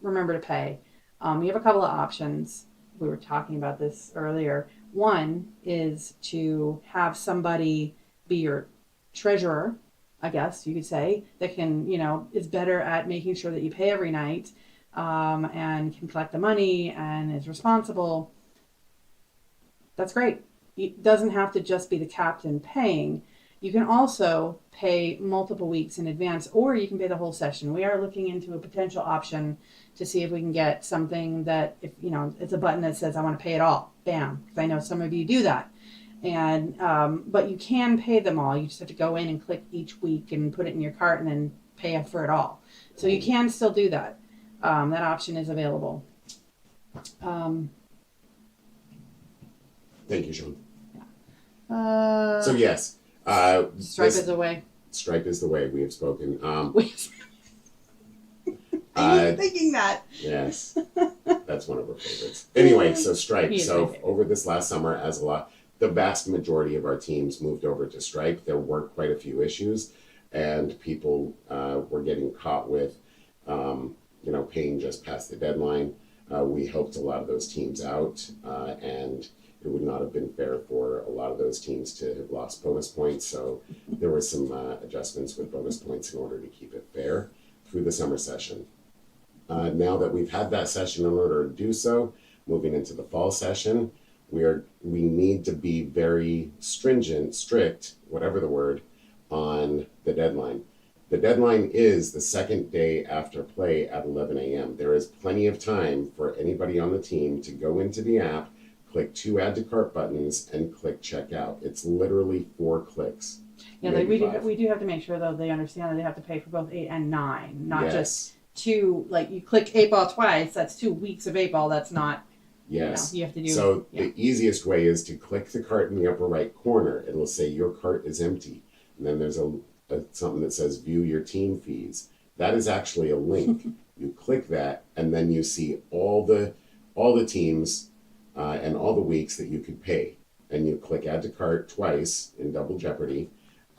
remember to pay, you have a couple of options. We were talking about this earlier. One is to have somebody be your treasurer, I guess you could say, that can, is better at making sure that you pay every night and can collect the money and is responsible. That's great. It doesn't have to just be the captain paying. You can also pay multiple weeks in advance, or you can pay the whole session. We are looking into a potential option to see if we can get something that, if it's a button that says I want to pay it all, bam, because I know some of you do that. And but you can pay them all. You just have to go in and click each week and put it in your cart and then pay for it all. So you can still do that. That option is available. Thank you, Sean. Yeah. So yes, Stripe is the way. Stripe is the way. We have spoken. I was thinking that. Yes, that's one of our favorites. Anyway, so Stripe. So over this last summer, the vast majority of our teams moved over to Stripe. There were quite a few issues, and people were getting caught with, paying just past the deadline. We helped a lot of those teams out, and it would not have been fair for a lot of those teams to have lost bonus points. So there were some adjustments with bonus points in order to keep it fair through the summer session. Now that we've had that session, in order to do so, moving into the fall session, we need to be very strict, whatever the word, on the deadline. The deadline is the second day after play at 11 a.m. There is plenty of time for anybody on the team to go into the app, click 2 add to cart buttons, and click checkout. It's literally 4 clicks. Yeah, we do have to make sure, though, they understand that they have to pay for both 8 and 9, not just 2. Like, you click 8 ball twice, that's 2 weeks of 8 ball. That's not. Yes. You have to do. So the easiest way is to click the cart in the upper right corner. It'll say your cart is empty, and then there's something that says view your team fees. That is actually a link. You click that, and then you see all the teams and all the weeks that you could pay. And you click add to cart twice in Double Jeopardy.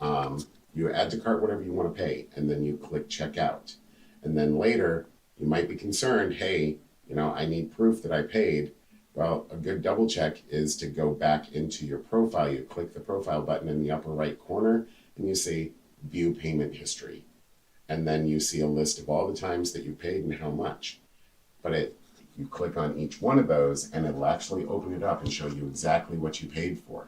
You add to cart whatever you want to pay, and then you click checkout. And then later, you might be concerned, hey, I need proof that I paid. Well, a good double check is to go back into your profile. You click the profile button in the upper right corner, and you say view payment history. And then you see a list of all the times that you paid and how much. But you click on each one of those, and it'll actually open it up and show you exactly what you paid for.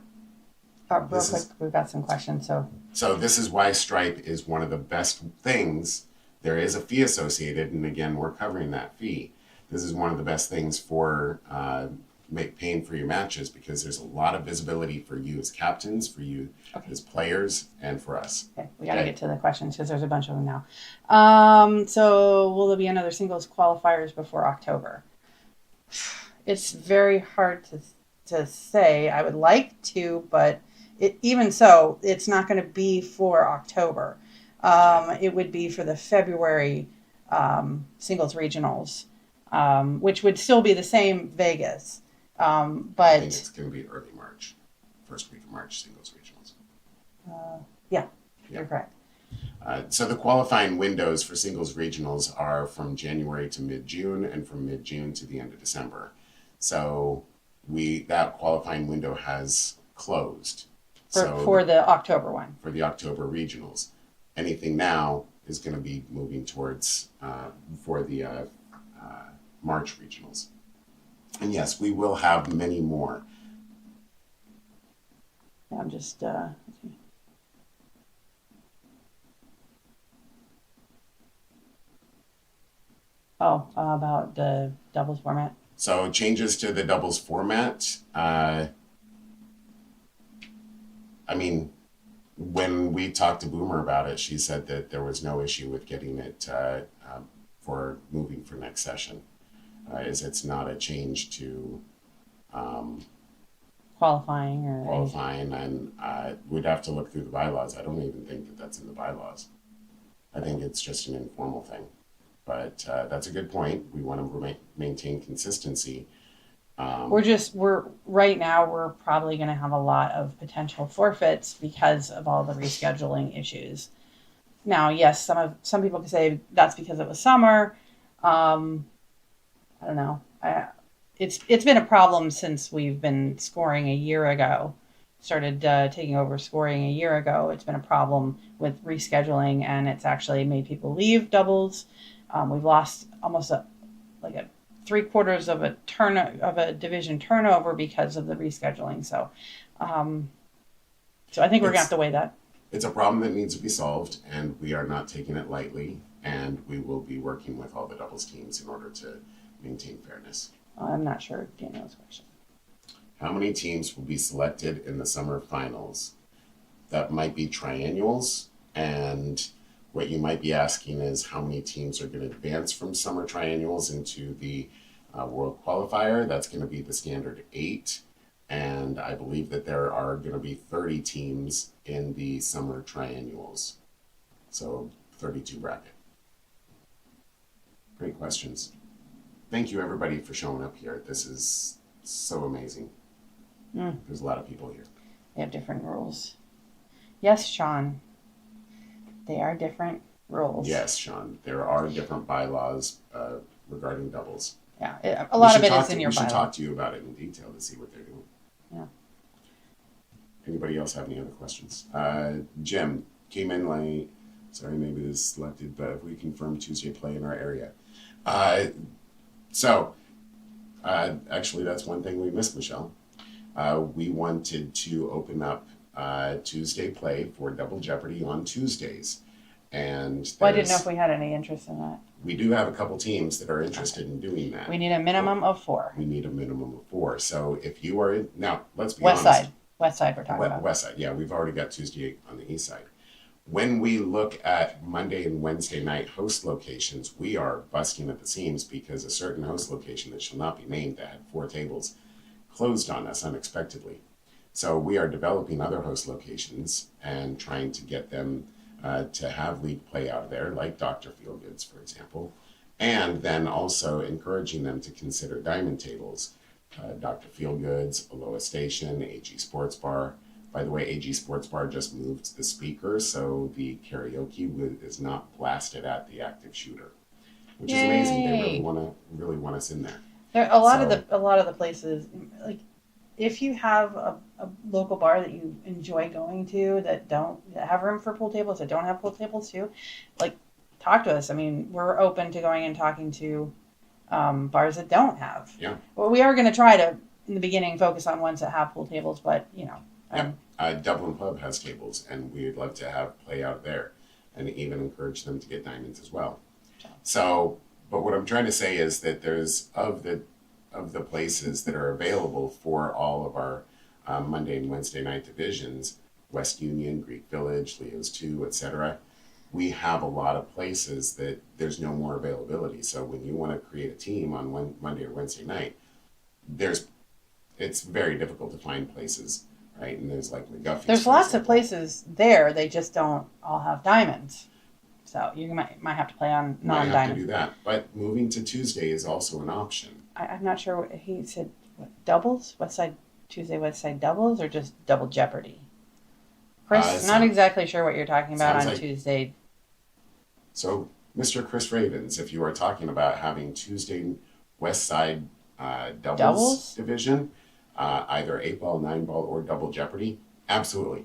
Real quick, we've got some questions. So this is why Stripe is one of the best things. There is a fee associated, and again, we're covering that fee. This is one of the best things for paying for your matches, because there's a lot of visibility for you as captains, for you as players, and for us. Okay, we got to get to the questions because there's a bunch of them now. So will there be another singles qualifiers before October? It's very hard to say. I would like to, but even so, it's not going to be for October. It would be for the February singles regionals, which would still be the same Vegas. I think But it's going to be early March, first week of March, singles regionals. yeah, you're correct. So the qualifying windows for singles regionals are from January to mid-June and from mid-June to the end of December. So that qualifying window has closed. For the October one. For the October regionals. Anything now is going to be moving towards for the March regionals. And yes, we will have many more. I'm just about the doubles format. So changes to the doubles format. I mean, when we talked to Boomer about it, she said that there was no issue with getting it for moving for next session. Is it's not a change to Qualifying or qualifying, and we'd have to look through the bylaws. I don't even think that that's in the bylaws. I think it's just an informal thing. But that's a good point. We want to maintain consistency. we're right now we're probably going to have a lot of potential forfeits because of all the rescheduling issues. Now, yes, some people could say that's because it was summer. I don't know. It's been a problem since we've been scoring a year ago. Started taking over scoring a year ago. It's been a problem with rescheduling, and it's actually made people leave doubles. We've lost almost a 3/4 of a division turnover because of the rescheduling. So I think we're gonna have to weigh that. It's a problem that needs to be solved, and we are not taking it lightly. And we will be working with all the doubles teams in order to maintain fairness. I'm not sure Daniel's question. How many teams will be selected in the summer finals? That might be triennials, and what you might be asking is how many teams are going to advance from summer triennials into the World Qualifier. That's going to be the standard 8, and I believe that there are going to be 30 teams in the summer triennials, so 32 bracket. Great questions. Thank you everybody for showing up here. This is so amazing. There's a lot of people here. They have different rules. Yes, Sean. They are different rules. Yes, Sean. There are different bylaws regarding doubles. Yeah, a lot of it is in your bylaw. We should talk to you about it in detail to see what they're doing. Yeah. Anybody else have any other questions? Jim came in late. Sorry, maybe this is selected, but we confirmed Tuesday play in our area. Actually, that's one thing we missed, Michelle. We wanted to open up Tuesday play for Double Jeopardy on Tuesdays. And I didn't know if we had any interest in that. We do have a couple teams that are interested in doing that. We need a minimum of 4. We need a minimum of 4. So if you are in, now let's be honest. West side we're talking about. West side, yeah. We've already got Tuesday on the east side. When we look at Monday and Wednesday night host locations, we are busting at the seams because a certain host location that shall not be named that had 4 tables closed on us unexpectedly. So we are developing other host locations and trying to get them to have league play out of there, like Dr. Feelgoods, for example, and then also encouraging them to consider diamond tables. Dr. Feelgoods, Aloha Station, AG Sports Bar. By the way, AG Sports Bar just moved the speaker, so the karaoke is not blasted at the active shooter, which is amazing. They really want us in there. A lot of the places, like if you have a local bar that you enjoy going to that have room for pool tables, that don't have pool tables too, like talk to us. I mean, we're open to going and talking to bars that don't have. Yeah. Well, we are going to try to in the beginning focus on ones that have pool tables, but you know. Dublin Pub has tables, and we'd love to have play out there, and even encourage them to get diamonds as well. So, but what I'm trying to say is that there's of the places that are available for all of our Monday and Wednesday night divisions, West Union, Greek Village, Leo's 2, etc. We have a lot of places that there's no more availability. So when you want to create a team on Monday or Wednesday night, it's very difficult to find places. Right, and there's like McGuffey's. There's lots of places there. They just don't all have diamonds. So you might have to play on non-diamond. Might have to do that. But moving to Tuesday is also an option. I'm not sure what he said. doubles? Tuesday West Side doubles, or just Double Jeopardy? Chris, So- not exactly sure what you're talking about Sounds on like- Tuesday. So, Mr. Chris Ravens, if you are talking about having Tuesday West Side doubles division, either 8-ball, 9-ball, or Double Jeopardy, absolutely.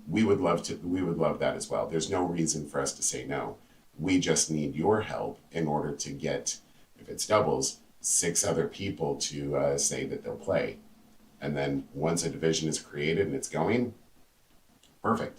We would love that as well. There's no reason for us to say no. We just need your help in order to get, if it's doubles, 6 other people to say that they'll play. And then once a division is created and it's going, perfect.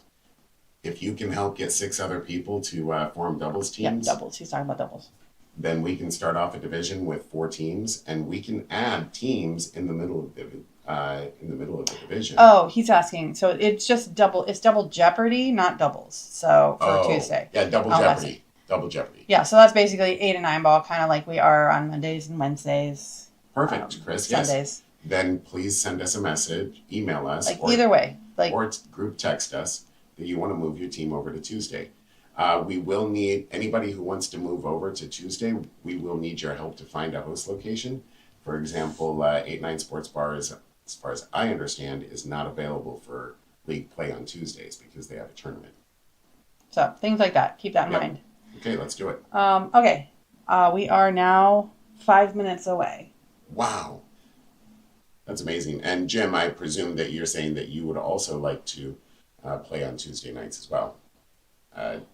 If you can help get 6 other people to form doubles Yeah, teams, doubles. He's talking about doubles. then we can start off a division with 4 teams, and we can add teams in the middle of the division. Oh, he's asking. So it's just double. It's Double Jeopardy, not doubles. So for Tuesday. Yeah, Double Oh, I Jeopardy. Double Jeopardy. Yeah, so that's basically 8 and 9 ball, kind of like we are on Mondays and Wednesdays. Perfect, Chris. Yes. Sundays. Then please send us a message, email us, Like either way. Like or group text us that you want to move your team over to Tuesday. We will need anybody who wants to move over to Tuesday. We will need your help to find a host location. For example, 8-9 Sports Bar is, as far as I understand, is not available for league play on Tuesdays because they have a tournament. so things like that. Keep that in Yep. mind. Okay, let's do it. Okay. We are now 5 minutes away. Wow. That's amazing. And Jim, I presume that you're saying that you would also like to play on Tuesday nights as well.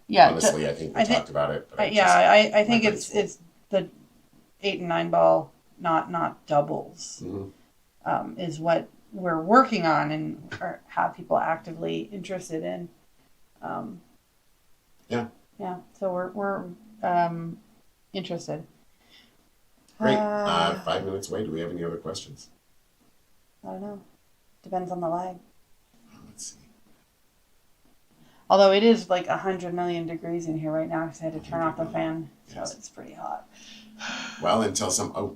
Yeah. Honestly, I think we talked about it. But I think my it's brain's the 8 and 9 ball, not doubles, Mhm. is what we're working on and or have people actively interested in. Yeah. Yeah. So we're interested. Great. 5 minutes away. Do we have any other questions? I don't know. Depends on the lag. Let's see. Although it is like 100 million degrees in here right now because I had to turn off the 100 fan, so Yes. it's pretty hot. Well, until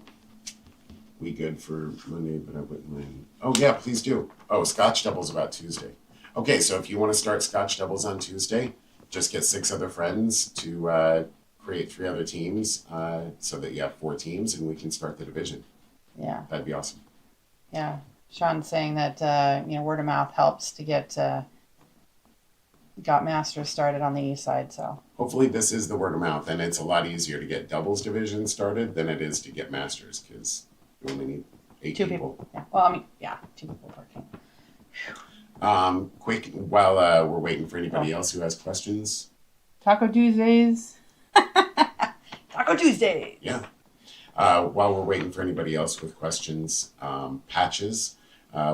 we good for Monday, but I wouldn't mind. Oh, yeah, please do. Oh, Scotch doubles about Tuesday. Okay, so if you want to start Scotch doubles on Tuesday, just get 6 other friends to create 3 other teams so that you have 4 teams and we can start the division. Yeah, That'd be awesome. yeah. Sean's saying that word of mouth helps to get got Masters started on the east side. So Hopefully this is the word of mouth, and it's a lot easier to get doubles division started than it is to get masters because you only need 8 2 people. people. Yeah. Well, I mean, yeah, 2 people per team. Quick, while we're waiting for anybody else who has questions. Taco Tuesdays. Taco Tuesday. Yeah. While we're waiting for anybody else with questions, patches.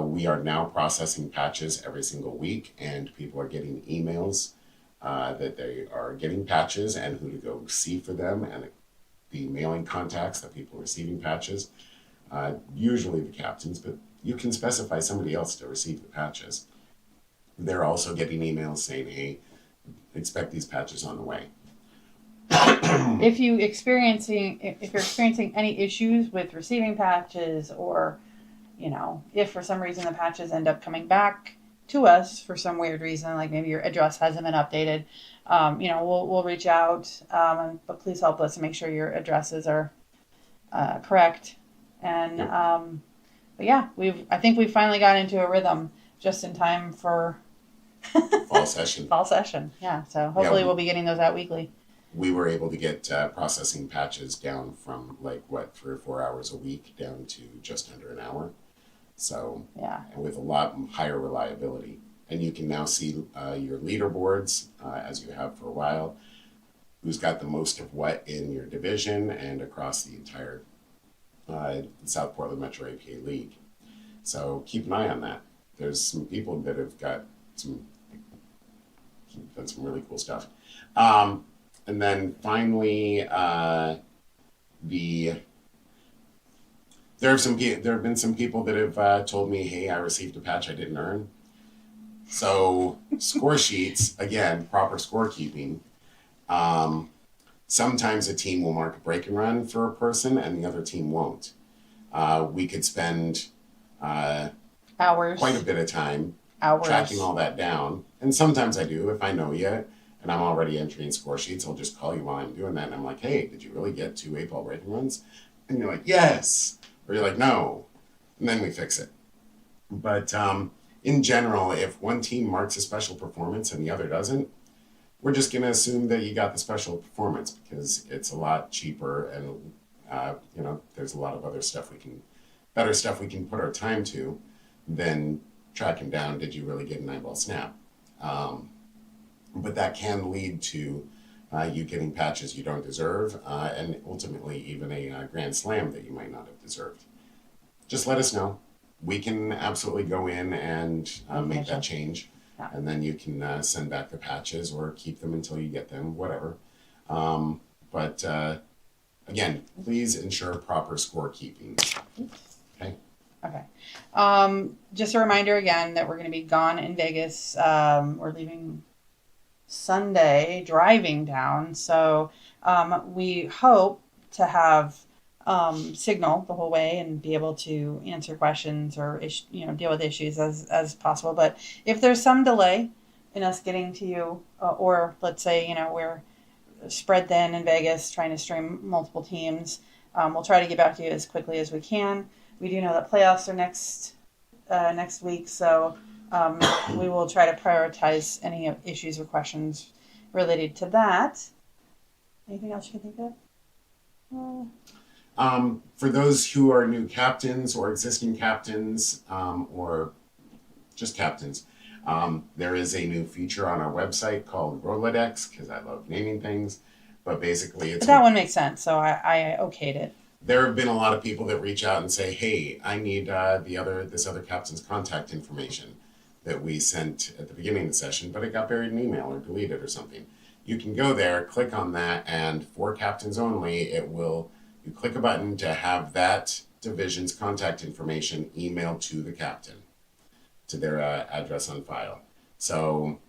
We are now processing patches every single week, and people are getting emails that they are getting patches and who to go see for them, and the mailing contacts that people are receiving patches. Usually the captains, but you can specify somebody else to receive the patches. They're also getting emails saying, hey, expect these patches on the way. If you're experiencing any issues with receiving patches, or if for some reason the patches end up coming back to us for some weird reason, like maybe your address hasn't been updated, we'll reach out, but please help us to make sure your addresses are correct. And but yeah, I think we've finally got into a rhythm just in time for Fall session. fall session. Yeah, so hopefully we'll be getting those out weekly. We were able to get processing patches down from 3 or 4 hours a week down to just under an hour. So, Yeah. and with a lot higher reliability. And you can now see your leaderboards, as you have for a while, who's got the most of what in your division and across the entire South Portland Metro APA League. So keep an eye on that. There's some people that have got done some really cool stuff. And then finally, there have been some people that have told me, hey, I received a patch I didn't earn. So score sheets, again, proper scorekeeping. Sometimes a team will mark a break and run for a person and the other team won't. We could spend Hours. quite a bit of time Hours. tracking all that down. And sometimes I do, if I know you and I'm already entering score sheets, I'll just call you while I'm doing that. And I'm like, hey, did you really get 2 8-ball breaking runs? And you're like, yes. Or you're like, no. and then we fix it. But in general, if one team marks a special performance and the other doesn't, we're just going to assume that you got the special performance because it's a lot cheaper, and there's a lot of better stuff we can put our time to than tracking down, did you really get a 9-ball snap? But that can lead to you getting patches you don't deserve, and ultimately even a grand slam that you might not have deserved. Just let us know. We can absolutely go in and make that change. Yeah. And then you can send back the patches or keep them until you get them, whatever. But again, please ensure proper scorekeeping. Okay. Okay. Just a reminder again that we're going to be gone in Vegas. We're leaving Sunday, driving down. So we hope to have signal the whole way and be able to answer questions or deal with issues as possible. But if there's some delay in us getting to you, or let's say we're spread thin in Vegas trying to stream multiple teams, we'll try to get back to you as quickly as we can. We do know that playoffs are next week, so we will try to prioritize any issues or questions related to that. Anything else you can think of? For those who are new captains or existing captains, or just captains, there is a new feature on our website called Rolodex, because I love naming things. But basically, but that one makes sense, so I okayed it. There have been a lot of people that reach out and say, "Hey, I need this other captain's contact information that we sent at the beginning of the session, but it got buried in email or deleted or something." You can go there, click on that, and for captains only, you click a button to have that division's contact information emailed to the captain, to their address on file. So,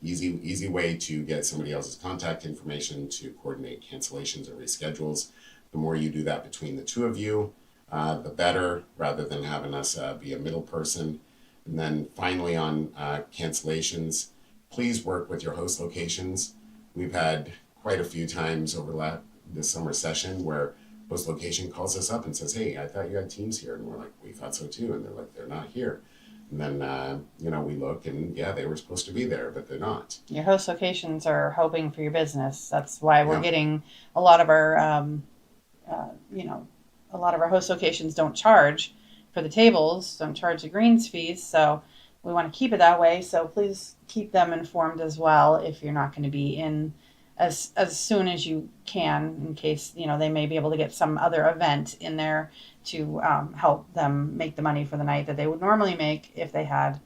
easy way to get somebody else's contact information to coordinate cancellations or reschedules. The more you do that between the two of you, the better, rather than having us be a middle person. And then finally on cancellations, please work with your host locations. We've had quite a few times over this summer session where host location calls us up and says, "Hey, I thought you had teams here." And we're like, "We thought so too." And they're like, "They're not here." And then, we look and they were supposed to be there, but they're not. Your host locations are hoping for your business. That's why we're getting a lot of our, host locations don't charge for the tables, don't charge the greens fees. So we want to keep it that way. So please keep them informed as well if you're not going to be in as soon as you can, in case, they may be able to get some other event in there to help them make the money for the night that they would normally make if they had,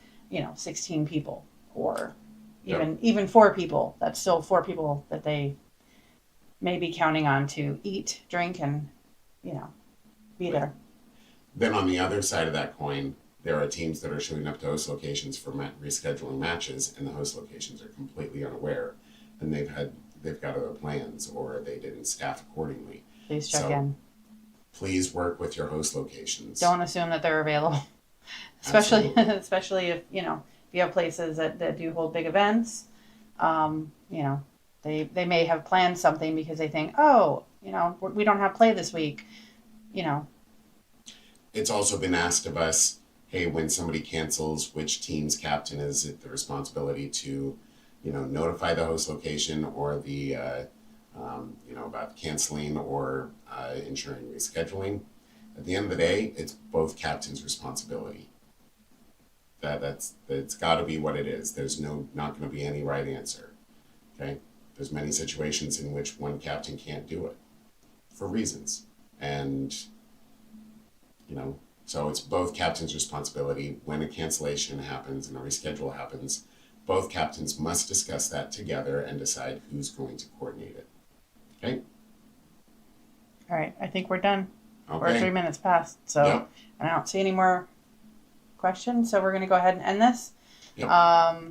16 people or even 4 people. That's still 4 people that they may be counting on to eat, drink, and, be there. Then on the other side of that coin, there are teams that are showing up to host locations for rescheduling matches, and the host locations are completely unaware, and they've got other plans, or they didn't staff accordingly. Please check in. Please work with your host locations. Don't assume that they're available, especially if you have places that do hold big events. They may have planned something because they think, we don't have play this week. It's also been asked of us, hey, when somebody cancels, which team's captain is it the responsibility to notify the host location or the, about canceling or ensuring rescheduling. At the end of the day, it's both captains' responsibility. It's got to be what it is. There's not going to be any right answer. Okay? There's many situations in which one captain can't do it for reasons. And, so it's both captains' responsibility. When a cancellation happens and a reschedule happens, both captains must discuss that together and decide who's going to coordinate it. Okay? All right. I think we're done. Okay. We're 3 minutes past. So Yep. I don't see any more questions. So we're going to go ahead and end this. Yep.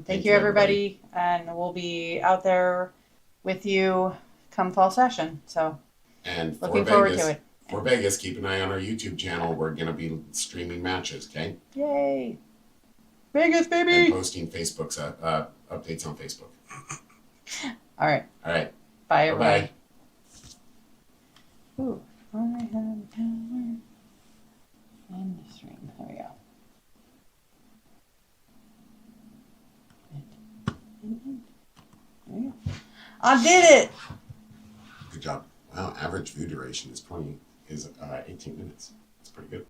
Thank you, everybody. And we'll be out there with you come fall session. So and looking forward to it. For Vegas, keep an eye on our YouTube channel. We're going to be streaming matches, okay? Yay. Vegas, baby! And posting Facebook's updates on Facebook. All right. Bye-bye. Bye, everybody. Ooh, I have power. End stream. There we go. There we go. I did it. Good job. Wow, average view duration is 18 minutes. That's pretty good.